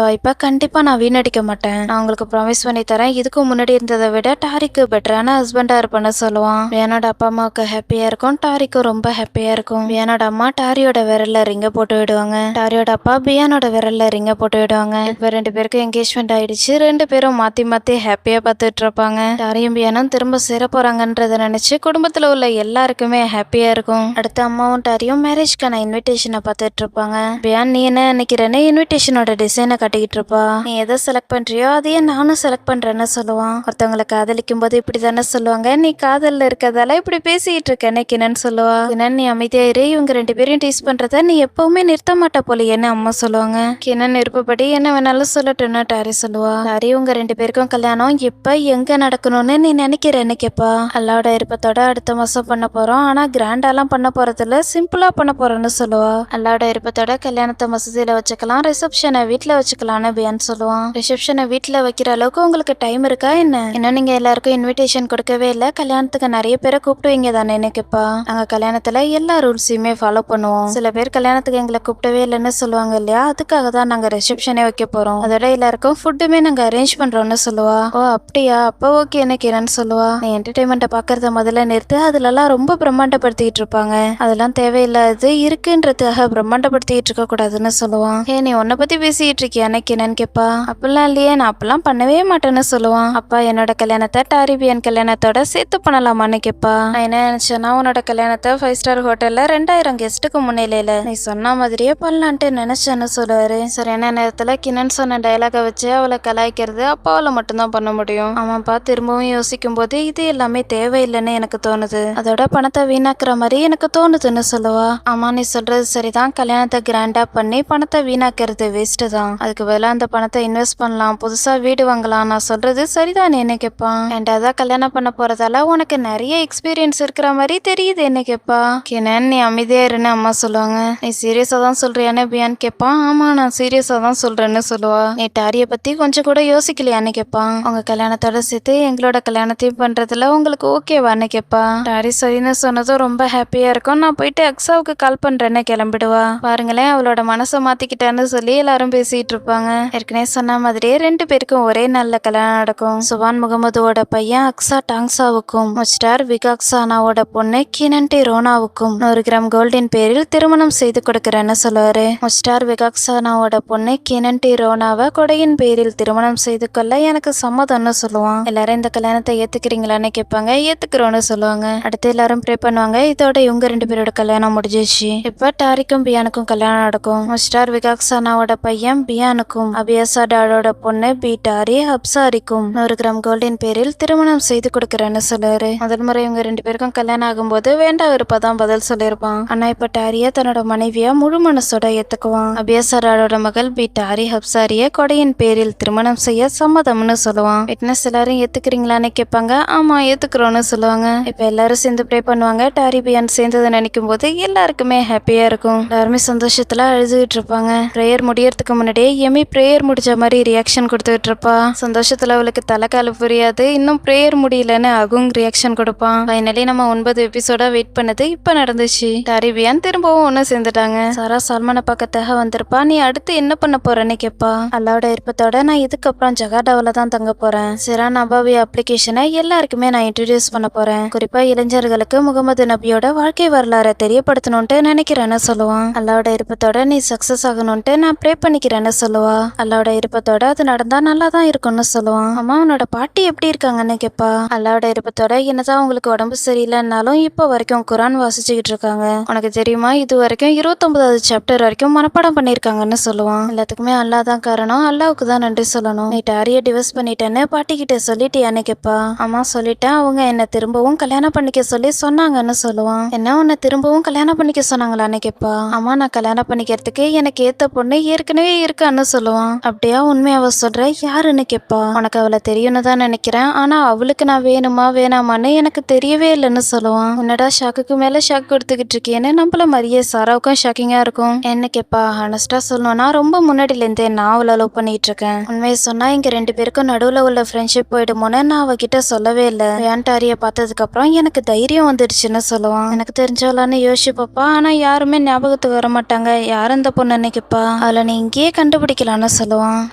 வாய்ப்பை கண்டிப்பா நான் வீணடிக்க மாட்டேன், நான் உங்களுக்கு ப்ராமிஸ் பண்ணி தரேன், இதுக்கு முன்னாடி இருந்ததை விட டாரிக்கு பெட்டரான ஹஸ்பண்டா இருப்பேன்னு சொல்லுவான். பியானோட அப்பா அம்மாவுக்கு ஹாப்பியா இருக்கும், டாரிக்கும் ரொம்ப ஹாப்பியா இருக்கும். பியானோட அம்மா டாரியோட விரல்ல ரிங்க போட்டு விடுவாங்க. டாரியோட அப்பா பியானோட விரல்ல ரிங்க போட்டு விடுவாங்க. இப்ப 2 பேருக்கும் என்கேஜ்மெண்ட் ஆயிடுச்சு. 2 பேரும் மாத்தி மாத்தி ஹாப்பியா பார்த்துட்டு இருப்பாங்க. டாரியும் பியானும் திரும்ப சேர போறாங்கன்றத நினைச்சு குடும்பத்துல உள்ள எல்லாருக்குமே ஹாப்பியா இருக்கும். அடுத்து அம்மாவும் டாரியும் மேரேஜ்க்கான இன்விடேஷனை பார்த்துட்டு இருப்பாங்க. பியான் நீ என்ன நினைக்கிறேன்னு இன்விடேஷனோட டிசைனை காட்டிக்கிட்டு இருப்பா. நீ எதை செலக்ட் பண்றியோ அதையே நானும் செலக்ட் பண்றேன்னு சொல்லுவான். ஒருத்தவங்களை காதலிக்கும் போது இப்படி தானே சொல்லுவாங்க, நீ காதல்ல இருக்கதால இப்படி பேசிட்டு இருக்கேன்னு கிணன் சொல்லுவா. கிணன் நீ அமைதியா இரு, இவங்க 2 பேரையும் டீஸ் பண்றத நீ எப்பவுமே நிறுத்த மாட்ட போலியேன்னு அம்மா சொல்லுவாங்க. கிணன் விருப்பப்படி என்ன வேணாலும் சொல்லட்டுன்னு டாரி சொல்லுவா. டாரி உங்க 2 பேருக்கும் கல்யாணம் எப்ப எங்க நடக்கணும்னு நீ நினைக்கிறேன்னு கேப்பா. அல்லாவோட விருப்பத்தோட அடுத்த மாசம் பண்ண போறோம், ஆனா கிராண்டாலாம் பண்ண போறதில்ல, சிம்பிளா பண்ண போறோம்னு சொல்லுவா. அல்லாவோட விருப்பத்தோட கல்யாணத்தை மசூதியில வச்சுக்கலாம், ரிசப்ஷனை வீட்டுல வச்சுக்கலாம்னு பியான் சொல்லுவான். ரிசப்ஷனை வீட்டுல வைக்கிற அளவுக்கு உங்களுக்கு டைம் இருக்கா என்ன? இன்னும் நீங்க எல்லாருக்கும் இன்விடேஷன் கொடுக்கவே இல்ல, கல்யாணத்துக்கு நிறைய பேரை கூப்பிடுவீங்க தானே கேப்பா. நாங்க கல்யாணத்துல எல்லா ரூல்ஸையுமே ஃபாலோ பண்ணுவோம். சில பேர் கல்யாணத்துக்கு எங்களை கூப்பிடவே இல்லைன்னு சொல்லுவாங்க இல்லையா, அதுக்காக தான் நாங்க ரிசப்ஷனே வைக்க போறோம். அதோட எல்லாருக்கும் ஃபுட்டுமே நாங்க அரேஞ்ச் பண்றோம்னு சொல்லுவா. ஓ அப்படியா, அப்ப ஓகே என்ன கிரண் சொல்லுவா. நீ என்டர்டைன்மெண்ட்டை பாக்குறத முதல்ல நிறுத்து, அதுலலாம் ரொம்ப பிரம்மாண்டப்படுத்திட்டு இருப்பாங்க, அதெல்லாம் தேவையில்லாது, இருக்குன்றதுக்காக பிரம்மாண்டப்படுத்திட்டு இருக்க கூடாதுன்னு சொல்லுவான். ஏ நீ உன்னை பத்தி பேசிட்டு இருக்கியான்னு கிரண் கேப்பா. அப்பெல்லாம் இல்லையே, நான் அப்பெல்லாம் பண்ணவே மாட்டேன்னு சொல்லுவான். அப்பா என்னோட கல்யாணத்தை டாரிபியன் கல்யாணத்தோட சேர்த்து பண்ணலாமான்னு கேப்பா. நான் என்ன நினைச்சேன்னா உன்னோட கல்யாணத்தை 5 ஸ்டார் ஹோட்டல்ல 2000 கெஸ்ட்டுக்கு முன்னிலையில நீ சொன்ன மாதிரியே பண்ணலான்ட்டு நினைச்சேன்னு சொல்லுவாரு. சரியான நேரத்துல கிணன் சொன்ன டயலாக வச்சு அவளை கலாய்க்கிறது அப்பாவால மட்டும்தான் பண்ண முடியும். ஆமாப்பா, திரும்பவும் யோசிக்கும் போது இது எல்லாமே தேவையில்லைன்னு எனக்கு தோணுது, அதோட பணத்தை வீணாக்குற மாதிரி எனக்கு தோணுதுன்னு சொல்லுவா. ஆமா நீ சொல்றது சரிதான், கல்யாணத்தை கிராண்டா பண்ணி பணத்தை வீணாக்கிறது வேஸ்ட் தான், அதுக்கு பதிலாக அந்த பணத்தை இன்வெஸ்ட் பண்ணலாம், புதுசா வீடு வாங்கலாம், நான் சொல்றது சரிதான் என்ன கேட்பான். ஏண்டாதான் கல்யாணம் பண்ண போறதால உனக்கு நிறைய எக்ஸ்பீரியன்ஸ் இருக்கிற மாதிரி தெரியுது என்ன கேட்பா. கிணன் நீ அமைதியா இருன்னு அம்மா சொல்லுவாங்க. நீ சீரியஸா தான் சொல்றியான்னு பியான் கேட்பான். ஆமா நான் சீரியஸா தான் சொல்றேன்னு சொல்லுவா. நீ டாரிய பத்தி கொஞ்சம் கூட யோசிக்கலையான்னு கேட்பான். உங்க கல்யாணத்தோட சேர்த்து எங்களோட கல்யாணத்தையும் பண்றதுல உங்களுக்கு ஓகேவான்னு கேட்பா. டாரி சரின்னு சொன்னதும் ரொம்ப ஹாப்பியா இருக்கும், நான் போயிட்டு அக்ஸாவுக்கு கால் பண்றேன்னு கிளம்பிடுவா. பாருங்களேன் அவளோட மனசை மாத்திக்கிட்டான்னு சொல்லி எல்லாரும் பேசிட்டு இருப்பாங்க. ஏற்கனவே சொன்ன மாதிரியே 2 பேருக்கும் ஒரே நல்ல கல்யாணம் நடக்கும். சுபான் முகமதுவோட பையன் அக்ஸா டாங்ஸாவுக்கும் முஸ்டார் விகாக்சானாவோட பொண்ணு கினன்டி ரோனாவுக்கும் 100 கிராம் கோல்டின் பேரில் திருமணம் செய்து கொடுக்கறேன்னு சொல்லுவாரு. முஸ்டார் விகாக்சானாவோட பொண்ணு கினன்டி ரோனாவை கொடையின் பேரில் திருமணம் செய்து கொள்ள எனக்கு சம்மதம்னு சொல்லுவான். எல்லாரும் இந்த கல்யாணத்தை ஏத்துக்கிறீங்களான்னு கேட்பாங்க. ஏத்துக்கிறோன்னு சொல்லுவாங்க. அடுத்து எல்லாரும் ப்ரே பண்ணுவாங்க. இதோட இவங்க 2 பேரோட கல்யாணம் முடிஞ்சிச்சு. இப்ப டாரிக்கும் பியானுக்கும் கல்யாணம் நடக்கும். முஸ்டார் விகாக்சானாவோட பையன் பியானுக்கும் அபியாசாடாரோட பொண்ணு பீட்டாரி அப்சாரிக்கும் 100 கிராம் கோல்டின் பேரில் திருமணம் செய்து கொடுக்கறேன்னு சொல்லுவாரு. முதல் முறை இவங்க 2 பேருக்கும் கல்யாணம் ஆகும்போது வேண்டா விருப்பதான் பதில் சொல்லியிருப்பான். ஆனா இப்ப டாரிய தன்னோட மனைவியா முழு மனசோட ஏத்துக்குவான். அபியாசாடாரோட மகள் பீட்டாரி அப்சாரிய கொடையின் பேரில் திருமணம் செய்ய சம்மதம்னு சொல்லுவான். விட்னஸ் எல்லாரும் ஏத்துக்கிறீங்களான்னு கேட்பாங்க. ஆமா ஏத்துக்கிறோன்னு சொல்லுவாங்க. இப்ப எல்லாரும் சேர்ந்து ப்ரே பண்ணுவாங்க. டாரி பியான் சேர்ந்ததை நினைக்கும் போது எல்லாருக்குமே ஹாப்பியா இருக்கும். எல்லாருமே சந்தோஷத்துல அழுதுகிட்டு இருப்பாங்க. பிரேயர் முடியறதுக்கு முன்னாடியே எமி பிரேயர் முடிச்ச மாதிரி ரியாக்ஷன் கொடுத்துட்டு இருப்பா. சந்தோஷத்துல அவளுக்கு தலைக்கால புரியாது, இன்னும் பிரேயர் முடியலன்னு அகும் ரியாக்ஷன் கொடுப்பான். ஃபைனலி நம்ம 9 எபிசோடா வெயிட் பண்ணது இப்ப நடந்துச்சு. டாரி பியான் திரும்பவும் ஒண்ணு சேர்ந்துட்டாங்க. சாரா சால்மனை பக்கத்தாக வந்திருப்பா. நீ அடுத்து என்ன பண்ண போறேன்னு கேட்பா. அல்லாவோட விருப்பத்தோட நான் இதுக்கப்புறம் ஜகாடாவில தான் தங்க போறேன். சிரான் நபாவி அப்ளிகேஷனை எல்லாருக்குமே நான் இன்ட்ரடியூஸ் பண்ண போறேன். குறிப்பா இளைஞர்களுக்கு முகமது நபியோட வாழ்க்கை வரலாறை தெரியப்படுத்தணும்ட்டு நினைக்கிறேன்னு சொல்லுவான். அல்லாவோட விருப்பத்தோட நீ சக்சஸ் ஆகணும்ட்டு நான் ப்ரே பண்ணிக்கிறேன்னு சொல்லுவா. அல்லாவோட விருப்பத்தோட அது நடந்தா நல்லா தான் இருக்கும்னு சொல்லுவான். அம்மா உன்னோட பாட்டி எப்படி இருக்காங்கன்னு கேட்பா. அல்லாவோட விருப்பத்தோட என்னதான் உங்களுக்கு உடம்பு சரியில்லைன்னாலும் இப்போ வரைக்கும் குரான் வாசிச்சுக்கிட்டு இருக்காங்க. உனக்கு தெரியுமா இது வரைக்கும் 29வது சாப்டர் வரைக்கும் மனப்பாடம் பண்ணிருக்காங்கன்னு சொல்லுவான். எல்லாத்துக்குமே அல்லா தான் காரணம், அல்லாவுக்கு தான் நன்றி சொல்லணும். நீ டாரிய டிவோர்ஸ் பண்ணிட்டேன்னு பாட்டி கிட்ட சொல்லிட்டியான்னு கேட்பா. அம்மா சொல்லிட்டேன், அவங்க என்ன திரும்பவும் கல்யாணம் பண்ணிக்க சொல்லி சொன்னாங்கன்னு சொல்லுவான். என்ன உன்னை திரும்பவும் கல்யாணம் பண்ணிக்க சொன்னாங்களான்னு கேட்பா. அம்மா நான் கல்யாணம் பண்ணிக்கிறதுக்கு எனக்கு ஏத்த பொண்ணு ஏற்கனவே இருக்கான்னு சொல்லுவான். அப்படியா உண்மையாவ சொல்ற, யாருன்னு கேட்பா. உனக்கு அவளை தெரியும்னு தான் நினைக்கிறேன், ஆனா அவளுக்கு நான் வேணுமா வேணாமான்னு எனக்கு தெரியவே இல்லைன்னு சொல்லுவான். உன்னடா ஷாக்குக்கு மேல ஷாக் கொடுத்துக்கிட்டு இருக்கேன்னு நம்மள மாதிரியே சாராவுக்கும் ஷாக்கிங்கா இருக்கும். என்ன கேட்பா. ஹானஸ்டா சொல்லணும்னா ரொம்ப முன்னாடில இருந்தே நான் அவளை லவ் பண்ணிட்டு இருக்கேன். உண்மையை சொன்னா இங்க 2 பேருக்கும் நடுவுல உள்ள ஃப்ரெண்ட்ஷிப் போயிடுமோன்னு நான் அவகிட்ட சொல்லவே இல்லை. வேண்டாரிய பார்த்ததுக்கு அப்புறம் எனக்கு தைரியம் வந்துடுச்சுன்னு சொல்லுவான். எனக்கு தெரிஞ்சவளான்னு யோசிப்பப்பா, ஆனா யாருமே ஞாபகத்துக்கு வர மாட்டாங்க, யார் அந்த பொண்ணுன்னு கேட்பா. அவளை நீ இங்கேயே கண்டுபிடிக்கலான்னு சொல்லுவான்.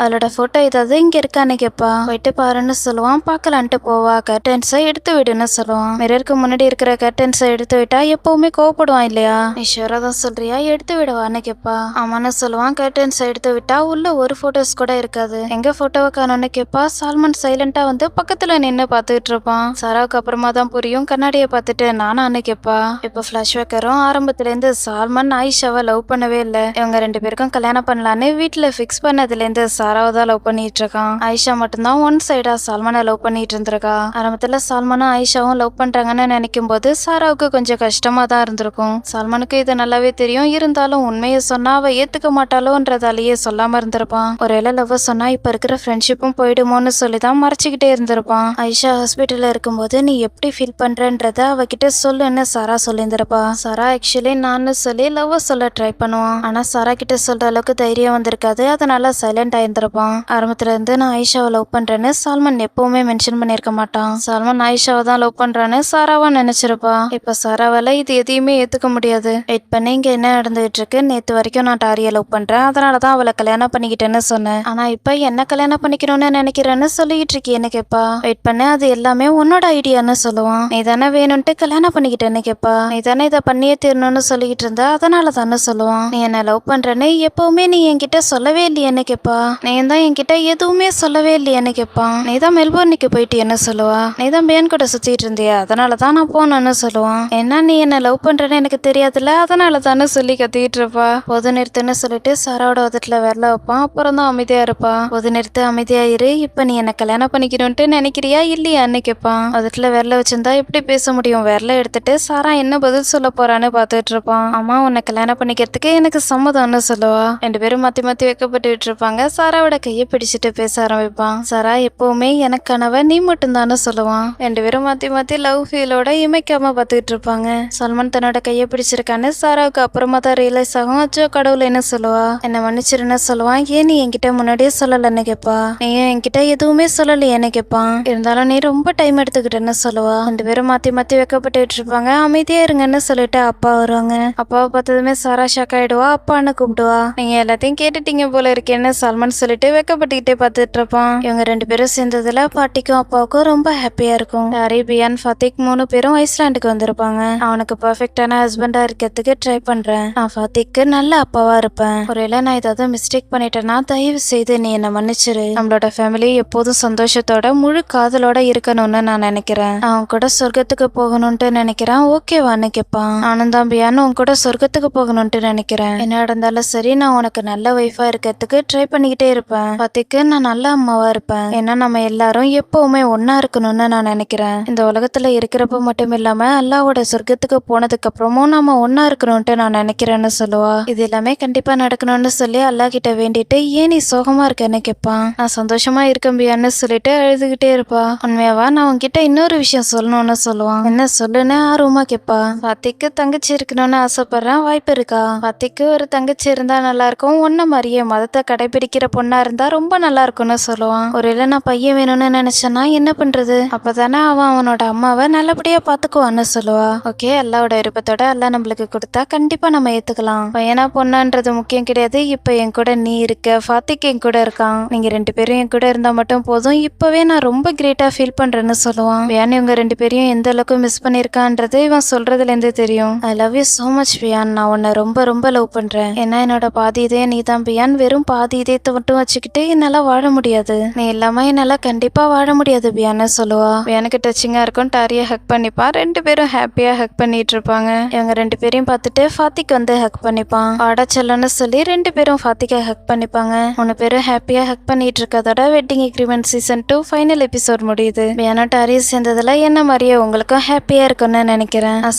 அவளோட போட்டோ ஏதாவது இங்க இருக்கான்னு கேட்பா. போயிட்டு பாருன்னு சொல்லுவான். பார்க்கலான்ட்டு போவா. கர்டன்ஸை எடுத்து விடுன்னு சொல்லுவான். மிரருக்கு முன்னாடி இருக்கிற கர்டன்ஸை எடுத்து விட்டா எப்பவுமே கோவப்படுவான் இல்லையா. நீ ஷூரா தான் சொல்றியா, எடுத்து விடவான்னு கேப்பா. ஆமான்னு சொல்லுவான். கர்டன்ஸ் எடுத்து விட்டா உள்ள ஒரு போட்டோஸ் கூட இருக்காது. எங்க போட்டோவை காணோன்னு கேப்பா. சால்மன் சைலண்டா வந்து பக்கத்துல நின்னு பாத்துட்டு இருப்பான். சாராவுக்கு அப்புறமா தான் புரியும். கண்ணாடியை பார்த்துட்டு நானான்னு கேப்பா. இப்ப பிளாஷ்பேக்கரும் ஆரம்பத்துல இருந்து சால்மன் ஆயிஷாவை லவ் பண்ணவே இல்ல. இவங்க 2 பேருக்கும் கல்யாணம் பண்ணலான்னு வீட்டுல பிக்ஸ் பண்ணதுல இருந்து சாராவை தான் லவ் பண்ணிட்டு இருக்கான். ஆயிஷா மட்டும்தான் ஒன் சைடா சால்மனை லவ் பண்ணிட்டு இருந்திருக்கா. ஆரம்பத்துல சால்மனும் ஆயிஷாவும் லவ் பண்றாங்கன்னு நினைக்கும் போது சாராவுக்கு கொஞ்சம் கஷ்டமா தான் இருந்திருக்கும். சால்மனுக்கு இது நல்லாவே தெரியும். இருந்தாலும் உண்மையை சொன்னா அவ ஏத்துக்க மாட்டாளோன்றதாலேயே சொல்லாம இருந்திருப்பான். ஒருவேளை லவ் சொன்னா இப்ப இருக்கிற ஃப்ரெண்ட்ஷிப்பும் போயிடுமோன்னு சொல்லிதான் மறைச்சுக்கிட்டே இருந்திருப்பான். ஆயிஷா ஹாஸ்பிட்டல்ல இருக்கும்போது நீ எப்படி ஃபீல் பண்றன்றத அவகிட்ட சொல்லுன்னு சாரா சொல்லியிருந்திருப்பா. சாரா ஆக்சுவலி நான் சொல்லி லவ் சொல்ல ட்ரை பண்ணுவான். ஆனா சாரா கிட்ட சொல்ற அளவுக்கு தைரியம் வந்திருக்காது. அதனால சைலண்ட் ஆயிருந்திருப்பான். ஆரம்பத்துல இருந்து நான் ஆயிஷாவை லவ் பண்றேன்னு சால்மன் எப்பவுமே மென்ஷன் பண்ணிருக்க மாட்டான். சால்மன் ஆயிஷாவை தான் லவ் பண்றான்னு சாராவா நினைச்சிருப்பா. இப்ப சாராவால இது எதையுமே ஏத்துக்க முடியாது. வெயிட் பண்ணி இங்க என்ன நடந்துகிட்டு இருக்கு. நேத்து வரைக்கும் நான் டாரியை லவ் பண்றேன். அதனாலதான் அவளை கல்யாணம் பண்ணிக்கிட்டேன்னு சொன்னேன். ஆனா இப்ப என்ன கல்யாணம் பண்ணிக்கணும்னு நினைக்கிறேன்னு சொல்லிட்டு இருக்கேன்னு கேப்பா. வெயிட் பண்ண அது எல்லாமே உன்னோட ஐடியான்னு சொல்லுவான். நீ தானே வேணும்ட்டு கல்யாணம் பண்ணிக்கிட்டேன்னு கேப்பா. நீ தானே இதை பண்ணியே தீரணும்னு சொல்லிட்டு இருந்த. அதனால தானே சொல்லுவான். நீ என்ன லவ் பண்றேன்னு எப்பவுமே நீ என்கிட்ட சொல்லவே இல்லையேன்னு கேப்பா. நீ தான் என்கிட்ட எதுவுமே சொல்லவே இல்லையேன்னு கேப்பான். நீ தான் மெல்போர்னுக்கு போயிட்டியன்னு சொல்லுவா. நீ தான் பேன் கூட சுத்திட்டு இருந்தியா. அதனாலதான் நான் போனேன்னு சொல்லுவான். ஏன்னா நீ என்ன லவ் பண்றேன்னு எனக்கு தெரியாதுல்ல. அதனால தானே சொல்லி கத்திட்டு இருப்பா. பொது நிறுத்துன்னு சொல்லிட்டு சாராவோட உதட்டுல விரல வைப்பான். அப்புறம் தான் அமைதியா இருப்பா. பொது நிறுத்து அமைதியா இரு. இப்ப நீ என்ன கல்யாணம் பண்ணிக்கணும்ட்டு நினைக்கிறியா இல்லையான்னு கேட்பான். உதட்டுல விரல வச்சிருந்தா எப்படி பேச முடியும். விரல எடுத்துட்டு சாரா என்ன பதில் சொல்ல போறான்னு பாத்துட்டு இருப்பான். அம்மா உன்னை கல்யாணம் பண்ணிக்கிறதுக்கு எனக்கு சம்மதம்னு சொல்லுவா. 2 பேரும் மாத்தி மாத்தி வைக்கப்பட்டு இருப்பாங்க. சாராவோட கையை பிடிச்சிட்டு பேச ஆரம்பிப்பான். சாரா எப்பவுமே எனக்கானவ நீ மட்டும்தான்னு சொல்லுவான். 2 பேரும் மாத்தி மாத்தி லவ் ஃபீலோட இமைக்காம பாத்துக்கிட்டு இருப்பாங்க. சல்மான் தன்னோட கையை பிடிச்சிருக்கான்னு சாராவுக்கு அப்புறமா தான் ரியலைஸ் ஆகும். அச்சோ கடவுள்னு சொல்லுவா. என்ன மன்னிச்சிருன்னு சொல்லுவான். ஏன் நீ என்கிட்ட முன்னாடியே சொல்லலன்னு கேப்பா. நீயும் என்கிட்ட எதுவுமே சொல்லலையேன்னு கேட்பான். இருந்தாலும் நீ ரொம்ப டைம் எடுத்துக்கிட்டேன்னு சொல்லுவா. 2 பேரும் மாத்தி மாத்தி வைக்கப்பட்டு இருப்பாங்க. அமைதியா இருங்கன்னு சொல்லிட்டு அப்பா வருவாங்க. அப்பாவை பார்த்ததுமே சாரா ஷாக் ஆயிடுவா. அப்பான்னு கூப்பிடுவா. நீங்க எல்லாத்தையும் கேட்டுட்டீங்க போல இருக்கேன்னு சல்மான் சொல்லிட்டு வைக்கப்பட்டுக்கிட்டே பார்த்துட்டு இருப்பான். இவங்க 2 பேரும் சேர்ந்ததுல பாட்டிக்கும் அப்பாவுக்கும் ரொம்ப ஹாப்பியா இருக்கும். அரேபியான் ஃபாத்திக் 3 பேரும் ஐஸ்லாண்டுக்கு வந்திருப்பாங்க. அவனுக்கு பர்ஃபெக்டான ஹஸ்பண்டா இருக்கிறதுக்கு ட்ரை பண்றேன். நான் ஃபாத்திக்கு நல்ல அப்பாவா இருப்பேன். ஒருவேளை நான் ஏதாவது மிஸ்டேக் பண்ணிட்டேன்னா தயவு செய்து நீ என்ன மன்னிச்சிரு. நம்மளோட ஃபேமிலி எப்போதும் சந்தோஷத்தோட முழு காதலோட இருக்கணும்னு நான் நினைக்கிறேன். அவன் கூட சொர்க்கத்துக்கு போகணும்ட்டு நினைக்கிறேன். ஓகேவான்னு கேட்பான். நானும் தான் பியான்னு உன் கூட சொர்க்கத்துக்கு போகணும்ட்டு நினைக்கிறேன். என்ன நடந்தாலும் சரி நான் உனக்கு நல்ல ஒய்ஃபா இருக்கிறதுக்கு ட்ரை பண்ணிக்கிட்டே இருப்பேன். ஃபாத்திக்கு நான் நல்ல அம்மாவா இருப்பேன். ஏன்னா நம்ம எல்லாரும் எப்பவுமே ஒன்னா இருக்கணும்னு நான் நினைக்கிறேன். இந்த உலகத்துல இருக்கிறப்ப மட்டும் இல்லாம அல்லாவோட சொர்க்கத்துக்கு போனதுக்கு அப்புறமும் நாம ஒன்னா இருக்கணும்ட்டு நான் நினைக்கிறேன்னு சொல்லுவா. இது எல்லாமே கண்டிப்பா நடக்கணும்னு சொல்லி அல்லா கிட்ட வேண்டிட்டு ஏன் நீ சோகமா இருக்கேன்னு கேட்பான். நான் சந்தோஷமா இருக்கம்பியான்னு சொல்லிட்டு அழுதுகிட்டே இருப்பா. உண்மையாவா நான் உன்கிட்ட இன்னொரு விஷயம் சொல்லணும்னு சொல்லுவான். என்ன சொல்லுன்னு ஆர்வமா கேட்பா. ஃபாத்திக்கு தங்கச்சி இருக்கணும்னு ஆசைப்படுறேன். வாய்ப்பு இருக்கா? ஃபாத்திக்கு ஒரு தங்கச்சி இருந்தா நல்லா இருக்கும். உன்ன மாதிரியே மதத்தை கடைபிடிக்கிற பொண்ணா இருந்தா ரொம்ப நல்லா இருக்கும்னு சொல்லுவான். ஒருவேளை நான் பையன் வேணும்னு நினைச்சேன்னா என்ன பண்றது? அப்பதானே அவன் அவனோட அம்மாவை நல்லபடியா பாத்துக்குவான்னு சொல்லுவா. ஓகே அல்லாவோட விருப்பத்தோட அல்லா நம்மளுக்கு கொடுத்தா கண்டிப்பா நம்ம ஏத்துக்கலாம். பையனா பொண்ணான்றது முக்கியம் கிடையாது. இப்ப என் கூட நீ இருக்க. ஃபாத்திக் என் கூட இருக்கான். நீங்க 2 பேரும் என் கூட இருந்தா மட்டும் போதும். இப்பவே நான் ரொம்ப கிரேட்டா ஃபீல் பண்றேன்னு சொல்லுவான். வியான் இவங்க 2 பேரையும் எந்த அளவுக்கு மிஸ் பண்ணிருக்கான்றது இவன் சொல்றதுல இருந்து தெரியும். I love you so much Bian. நான் உன்னை ரொம்ப ரொம்ப லவ் பண்றேன். ஏன்னா என்னோட பாதி இதே நீ தான் பியான். வெறும் பாதி இதயத்தை மட்டும் வச்சுக்கிட்டு என்னால வாழ முடியாது. நீ இல்லாம என்னால கண்டிப்பா வாழ முடியாது பியான்னு சொல்லுவா. பியானுக்கு டச்சிங்கா இருக்கும். டாரியை ஹக் பண்ணிப்பா. 2 பேரும் ஹாப்பியா ஹக் பண்ணிட்டு இருப்பாங்க. இவங்க 2 பேரையும் பார்த்துட்டு ஃபாத்திக் வந்து ஹக் பண்ணிப்பான். ஆடா செல்லன்னு சொல்லி 2 பேரும் ஃபாத்திகை ஹக் பண்ணிப்பாங்க. 3 பேரும் ஹாப்பியா ஹக் பண்ணிட்டு இருக்கதோட wedding agreement season 2 final episode முடியுது. பியானோ டாரி சேர்ந்ததுல என்ன மாதிரியே உங்களுக்கும் ஹாப்பியா இருக்கும்னு நினைக்கிறேன். நான்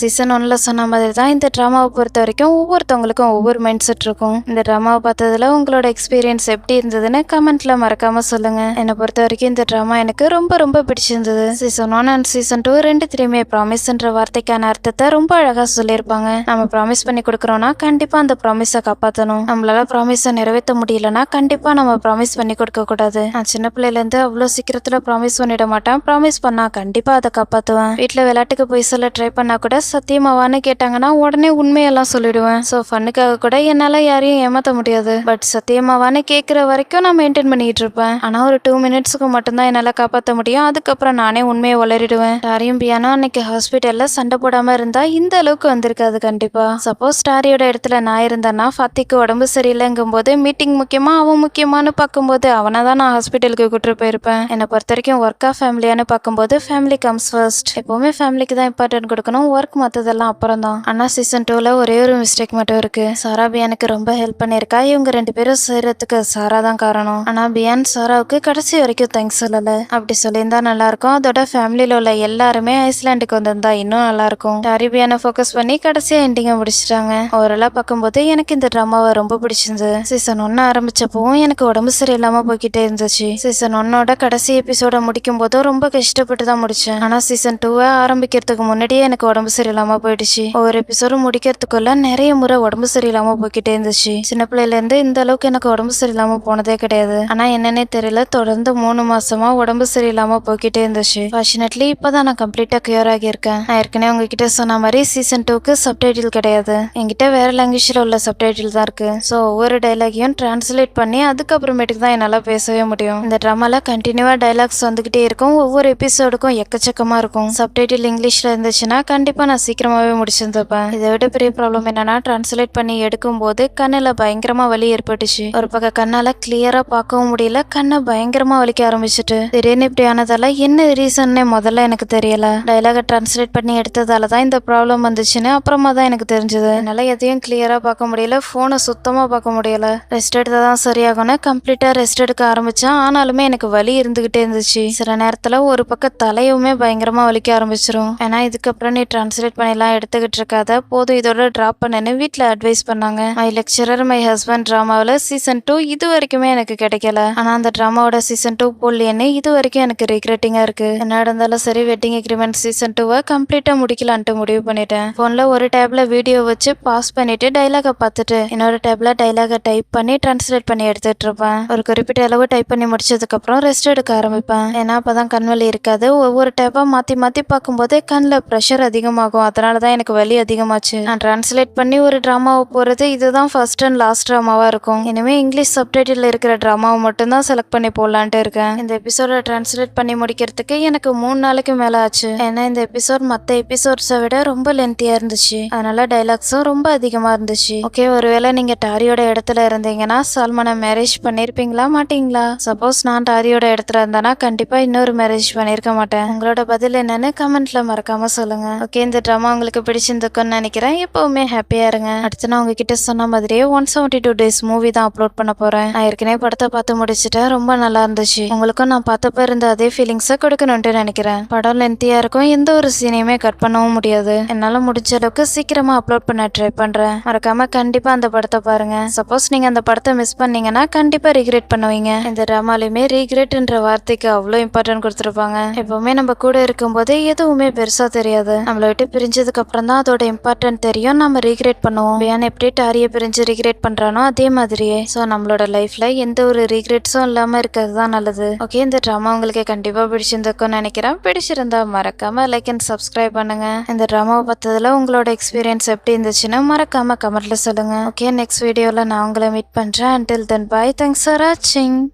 சீசன் 1ல சொன்ன மாதிரி தான் இந்த டிராமாவை பொறுத்த வரைக்கும் ஒவ்வொருத்தவங்களுக்கும் ஒவ்வொரு மைண்ட் செட் இருக்கும். இந்த டிராமாவை பார்த்ததுல உங்களோட எக்ஸ்பீரியன்ஸ் எப்படி இருந்ததுன்னு கமெண்ட்ல மறக்காம சொல்லுங்க. என்னை பொறுத்த வரைக்கும் இந்த டிராமா எனக்கு ரொம்ப ரொம்ப பிடிச்சிருந்தது. சீசன் 1 அண்ட் சீசன் 2 2 ப்ராமிஸ்ன்ற வார்த்தைக்கான அர்த்தத்தை ரொம்ப அழகா சொல்லியிருப்பாங்க. நம்ம ப்ராமிஸ் பண்ணி கொடுக்குறோம்னா கண்டிப்பா அந்த ப்ராமிஸை காப்பாற்றணும். நம்மளால ப்ராமிஸை நிறைவேற்ற முடியலன்னா கண்டிப்பா நம்ம ப்ராமிஸ் பண்ணி கொடுக்க கூடாது. நான் சின்ன பிள்ளைல இருந்து அவ்வளோ சீக்கிரத்துல ப்ராமிஸ் பண்ணிட மாட்டேன். ப்ராமிஸ் பண்ணா கண்டிப்பா அதை காப்பாற்றுவேன். வீட்டுல விளையாட்டுக்கு போய் சொல்ல ட்ரை பண்ணா கூட சத்தியமாவான்னு கேட்டாங்கன்னா உடனே உண்மையெல்லாம் சொல்லிடுவேன். ஸோ ஃபன்னுக்காக கூட என்னால யாரையும் ஏமாற்ற முடியாது. பட் சத்தியமாவான்னு கேட்குற வரைக்கும் நான் மெயின்டைன் பண்ணிட்டு இருப்பேன். ஆனா ஒரு 2 மினிட்ஸ்க்கு மட்டும்தான் என்னால காப்பாற்ற முடியும். அதுக்கப்புறம் நானே உண்மையை வளரிடுவேன். டாரியும் பியானோ அன்னைக்கு ஹாஸ்பிட்டல்ல சண்டை போடாம இருந்தா இந்த அளவுக்கு வந்திருக்காது கண்டிப்பா. சப்போஸ் டாரியோட இடத்துல நான் இருந்தேன்னா ஃபாத்திக்கு உடம்பு சரியில்லைங்கும் போது மீட்டிங் முக்கியமா அவன் முக்கியமானு பார்க்கும்போது அவனை தான் நான் ஹாஸ்பிட்டலுக்கு கூட்டு போயிருப்பேன். என்னை பொறுத்த வரைக்கும் ஒர்க்கா ஃபேமிலியானு பார்க்கும்போது ஃபேமிலி கம்ஸ் ஃபர்ஸ்ட். எப்பவுமே ஃபேமிலிக்கு தான் இம்பார்ட்டன்ட் கொடுக்கணும், ஒர்க் மற்றதெல்லாம் அப்புறம் தான். ஆனால் சீசன் 2ல ஒரே ஒரு மிஸ்டேக் மட்டும் இருக்கு. சாரா பியானுக்கு ரொம்ப ஹெல்ப் பண்ணியிருக்கா. இவங்க 2 பேரும் சேர்றதுக்கு சாரா தான் காரணம். ஆனா பியான் சாராவுக்கு கடைசி வரைக்கும் தேங்க்ஸ் சொல்லல. அப்படி சொல்லியிருந்தா நல்லா இருக்கும். அதோட ஃபேமிலியில உள்ள எல்லாருமே ஐஸ்லாண்டுக்கு வந்திருந்தா இன்னும் நல்லா இருக்கும். டாரிபியானை ஃபோக்கஸ் பண்ணி கடைசியா எண்டிங்கை முடிச்சிட்டாங்க. ஓவராலா பார்க்கும்போது எனக்கு இந்த ட்ராமாவை ரொம்ப பிடிச்சிருந்தது. சீசன் 1 ஆரம்பிச்சப்பவும் எனக்கு உடம்பு சரியில்லாம போய்கிட்டே இருந்துச்சு. சீசன் 1ஓட கடைசி எபிசோட முடிக்கும் போதும் ரொம்ப கஷ்டப்பட்டு தான் முடிச்சேன். ஆனா சீசன் 2 ஆரம்பிக்கிறதுக்கு முன்னாடியே எனக்கு உடம்பு சரியில்லாம போயிடுச்சு. ஒவ்வொரு எபிசோடும் முடிக்கிறதுக்குள்ள நிறைய முறை உடம்பு சரியில்லாம போய்கிட்டே இருந்துச்சு. சின்ன பிள்ளையில இருந்து இந்த அளவுக்கு எனக்கு உடம்பு சரியில்லாம போனதே கிடையாது. ஆனா என்னன்னே தெரியல, தொடர்ந்து 3 மாசமா உடம்பு சரியில்லாம போய்கிட்டே இருந்துச்சு. ஃபார்ச்சுனேட்லி இப்பதான் நான் கம்ப்ளீட்டா கியூர் ஆகியிருக்கேன். நான் ஏற்கனவே உங்ககிட்ட சொன்ன மாதிரி சீசன் 2க்கு சப்டைட்டில் கிடையாது. என்கிட்ட வேற லாங்குவேஜ்ல உள்ள சப்டைட்டில் தான் இருக்கு. ஸோ ஒவ்வொரு டைலாகையும் டிரான்ஸ்லேட் பண்ணி அதுக்கப்புறமேட்டுக்கு தான் என்னால் பேசவே முடியும். இந்த ட்ராமால கண்டினியூவா டைலாக்ஸ் வந்துகிட்டே இருக்கும். ஒவ்வொரு எபிசோடுக்கும் எக்கச்சக்கமா இருக்கும். சப்டைட்டில் இங்கிலீஷ்ல இருந்துச்சுன்னா கண்டிப்பா நான் சீக்கிரமாவே முடிச்சிருந்துப்பேன். இதை விட பெரிய ப்ராப்ளம் என்னன்னா, டிரான்ஸ்லேட் பண்ணி எடுக்கும் போது கண்ணுல பயங்கரமா வலி ஏற்பட்டுச்சு. ஒரு பக்கம் கண்ணால கிளியரா பார்க்கவும் முடியல, கண்ணை பயங்கரமா வலிக்க ஆரம்பிச்சுட்டு திடீர்னு இப்படி ஆனதால என்ன ரீசன்னே முதல்ல எனக்கு தெரியல. டைலாக டிரான்ஸ்லேட் பண்ணி எடுத்ததால தான் இந்த ப்ராப்ளம் வந்துச்சுன்னு அப்புறமா தான் எனக்கு தெரிஞ்சது. என்னால எதையும் கிளியரா பார்க்க முடியல, போனை சுத்தமா பார்க்க முடியல. ரெஸ்ட் எடுத்தா தான் சரியாகும்னு கம்ப்ளீட்டா ரெஸ்ட் எடுக்க ஆரம்பிச்சேன். ஆனாலுமே எனக்கு வலி இருந்துகிட்டே இருந்துச்சு. சில நேரத்துல ஒரு பக்கம் தலையுமே பயங்கரமா வலிக்க ஆரம்பிச்சிரும். ஏன்னா இதுக்கப்புறம் நீ டிரான்ஸ்லேட் பண்ணிலாம் எடுத்துக்கிட்டு இருக்காத, போதும் இதோட டிராப் பண்ணுன்னு வீட்டுல அட்வைஸ் பண்ணாங்க. மை லெக்சரர் மை ஹஸ்பண்ட் டிராமாவில் சீசன் 2 இது வரைக்குமே எனக்கு கிடைக்கல. ஆனா அந்த டிராமாவோட சீசன் 2 போடலையேன்னு இது வரைக்கும் எனக்கு ரிக்ரெட்டிங்கா இருக்கு. என்ன இருந்தாலும் சரி, வெட்டிங் அக்ரிமெண்ட் சீசன் 2 கம்ப்ளீட்டா முடிக்கலான்ட்டு முடிவு பண்ணிட்டேன். போன்ல ஒரு டேப்ல வீடியோ வச்சு பாஸ் பண்ணிட்டு டைலாக பார்த்துட்டு இன்னொரு டேப்ல டைலாக டைப் பண்ணி டிரான்ஸ்லேட் பண்ணி எடுத்துட்டு இருப்பேன். ஒரு குறிப்பிட்ட அளவு டைப் பண்ணி முடிச்சதுக்கு அப்புறம் ரெஸ்ட் எடுக்க ஆரம்பிப்பேன். ஏன்னா அப்பதான் கண் வலி இருக்காது. ஒவ்வொரு டேப்பா மாத்தி மாத்தி பார்க்கும்போதே கண்ணில் ப்ரெஷர் அதிகமாகும். அதனாலதான் எனக்கு வலி அதிகமாச்சு. நான் டிரான்ஸ்லேட் பண்ணி ஒரு டிராமாவை போறது இதுதான் ஃபர்ஸ்ட் அண்ட் லாஸ்ட் டிராமாவா இருக்கும். இனிமே இங்கிலீஷ் சப்டைட்டில் இருக்கிற டிராமாவை மட்டும் தான் செலக்ட் பண்ணி போடலான்ட்டு இருக்கேன். இந்த எபிசோட டிரான்ஸ்லேட் பண்ணி முடிக்கிறதுக்கு எனக்கு 3 நாளைக்கு மேல ஆச்சு. ஏன்னா இந்த எபிசோட் மற்ற எபிசோட்ஸை விட ரொம்ப லென்த்தியா இருந்துச்சு. அதனால டைலாக்ஸும் ரொம்ப அதிகமா இருந்துச்சு. ஓகே, ஒருவேளை நீங்க டாரியோட இடத்துல இருந்தீங்கன்னா சால்மனை மேரேஜ் பண்ணிருப்பீங்களா மாட்டீங்களா? சப்போஸ் நான் டாரியோட இடத்துல இருந்தேன்னா கண்டிப்பா இன்னொரு மேரேஜ் பண்ணிருக்க மாட்டேன். உங்களோட பதில் என்னன்னு கமெண்ட்ல மறக்காம சொல்லுங்க. ஓகே, இந்த ட்ராமா உங்களுக்கு பிடிச்சிருந்துக்குன்னு நினைக்கிறேன். எப்பவுமே ஹாப்பியா இருங்க. அடுத்து நான் உங்ககிட்ட சொன்ன மாதிரியே 172 days மூவி தான் அப்லோட் பண்ண போறேன். நான் ஏற்கனவே படத்தை பார்த்து முடிச்சுட்டேன். ரொம்ப நல்லா இருந்துச்சு. உங்களுக்கும் நான் பார்த்தப்ப இருந்த அதே ஃபீலிங்ஸை கொடுக்கணும்னு நினைக்கிறேன். படம் லென்த்தியா இருக்கும், எந்த ஒரு சீனையுமே கட் பண்ணவும் முடியாது. என்னால முடிஞ்ச அளவுக்கு சீக்கிரமா அப்லோட் பண்ண ட்ரை பண்றேன். மறக்காம கண்டிப்பா அந்த படத்தை பாருங்க. சப்போஸ் நீங்க அந்த படத்தை மிஸ் பண்ணீங்கன்னா கண்டிப்பா ரிக்ரெட் பண்ணுவீங்க. இந்த ட்ராமாலுமே ரிக்ரெட்ன்ற வார்த்தைக்கு அவ்வளோ இம்பார்ட்டன்ட் கொடுத்துருப்பாங்க. எப்பவுமே நம்ம கூட இருக்கும்போது எதுவுமே பெருசா தெரியாது. நம்மளை விட்டு பிரிஞ்சதுக்கு அப்புறம் தான் அதோட இம்பார்ட்டன்ட் தெரியும். நம்ம ரிக்ரெட் பண்ணுவோம். பியான் எப்படி டாரியை பிரிஞ்சு ரிக்ரெட் பண்றானோ அதே மாதிரியே. ஸோ நம்மளோட லைஃப்ல எந்த ஒரு ரிக்ரெட்ஸும் இல்லாம இருக்கிறது தான் நல்லது. ஓகே, இந்த ட்ராமா உங்களுக்கு கண்டிப்பா பிடிச்சிருந்துக்கும்னு நினைக்கிறேன். பிடிச்சிருந்தா மறக்காம லைக் அண்ட் சப்ஸ்கிரைப் பண்ணுங்க. இந்த ட்ராமாவை பார்த்ததுல உங்களோட எக்ஸ்பீரியன்ஸ் எப்படி இருந்துச்சுன்னு மறக்காம கமெண்ட்ல சொல்லுங்க. ஓகே, நெக்ஸ்ட் வீடியோல நான் உங்களை மீட் பண்றேன். until then bye, thanks for watching.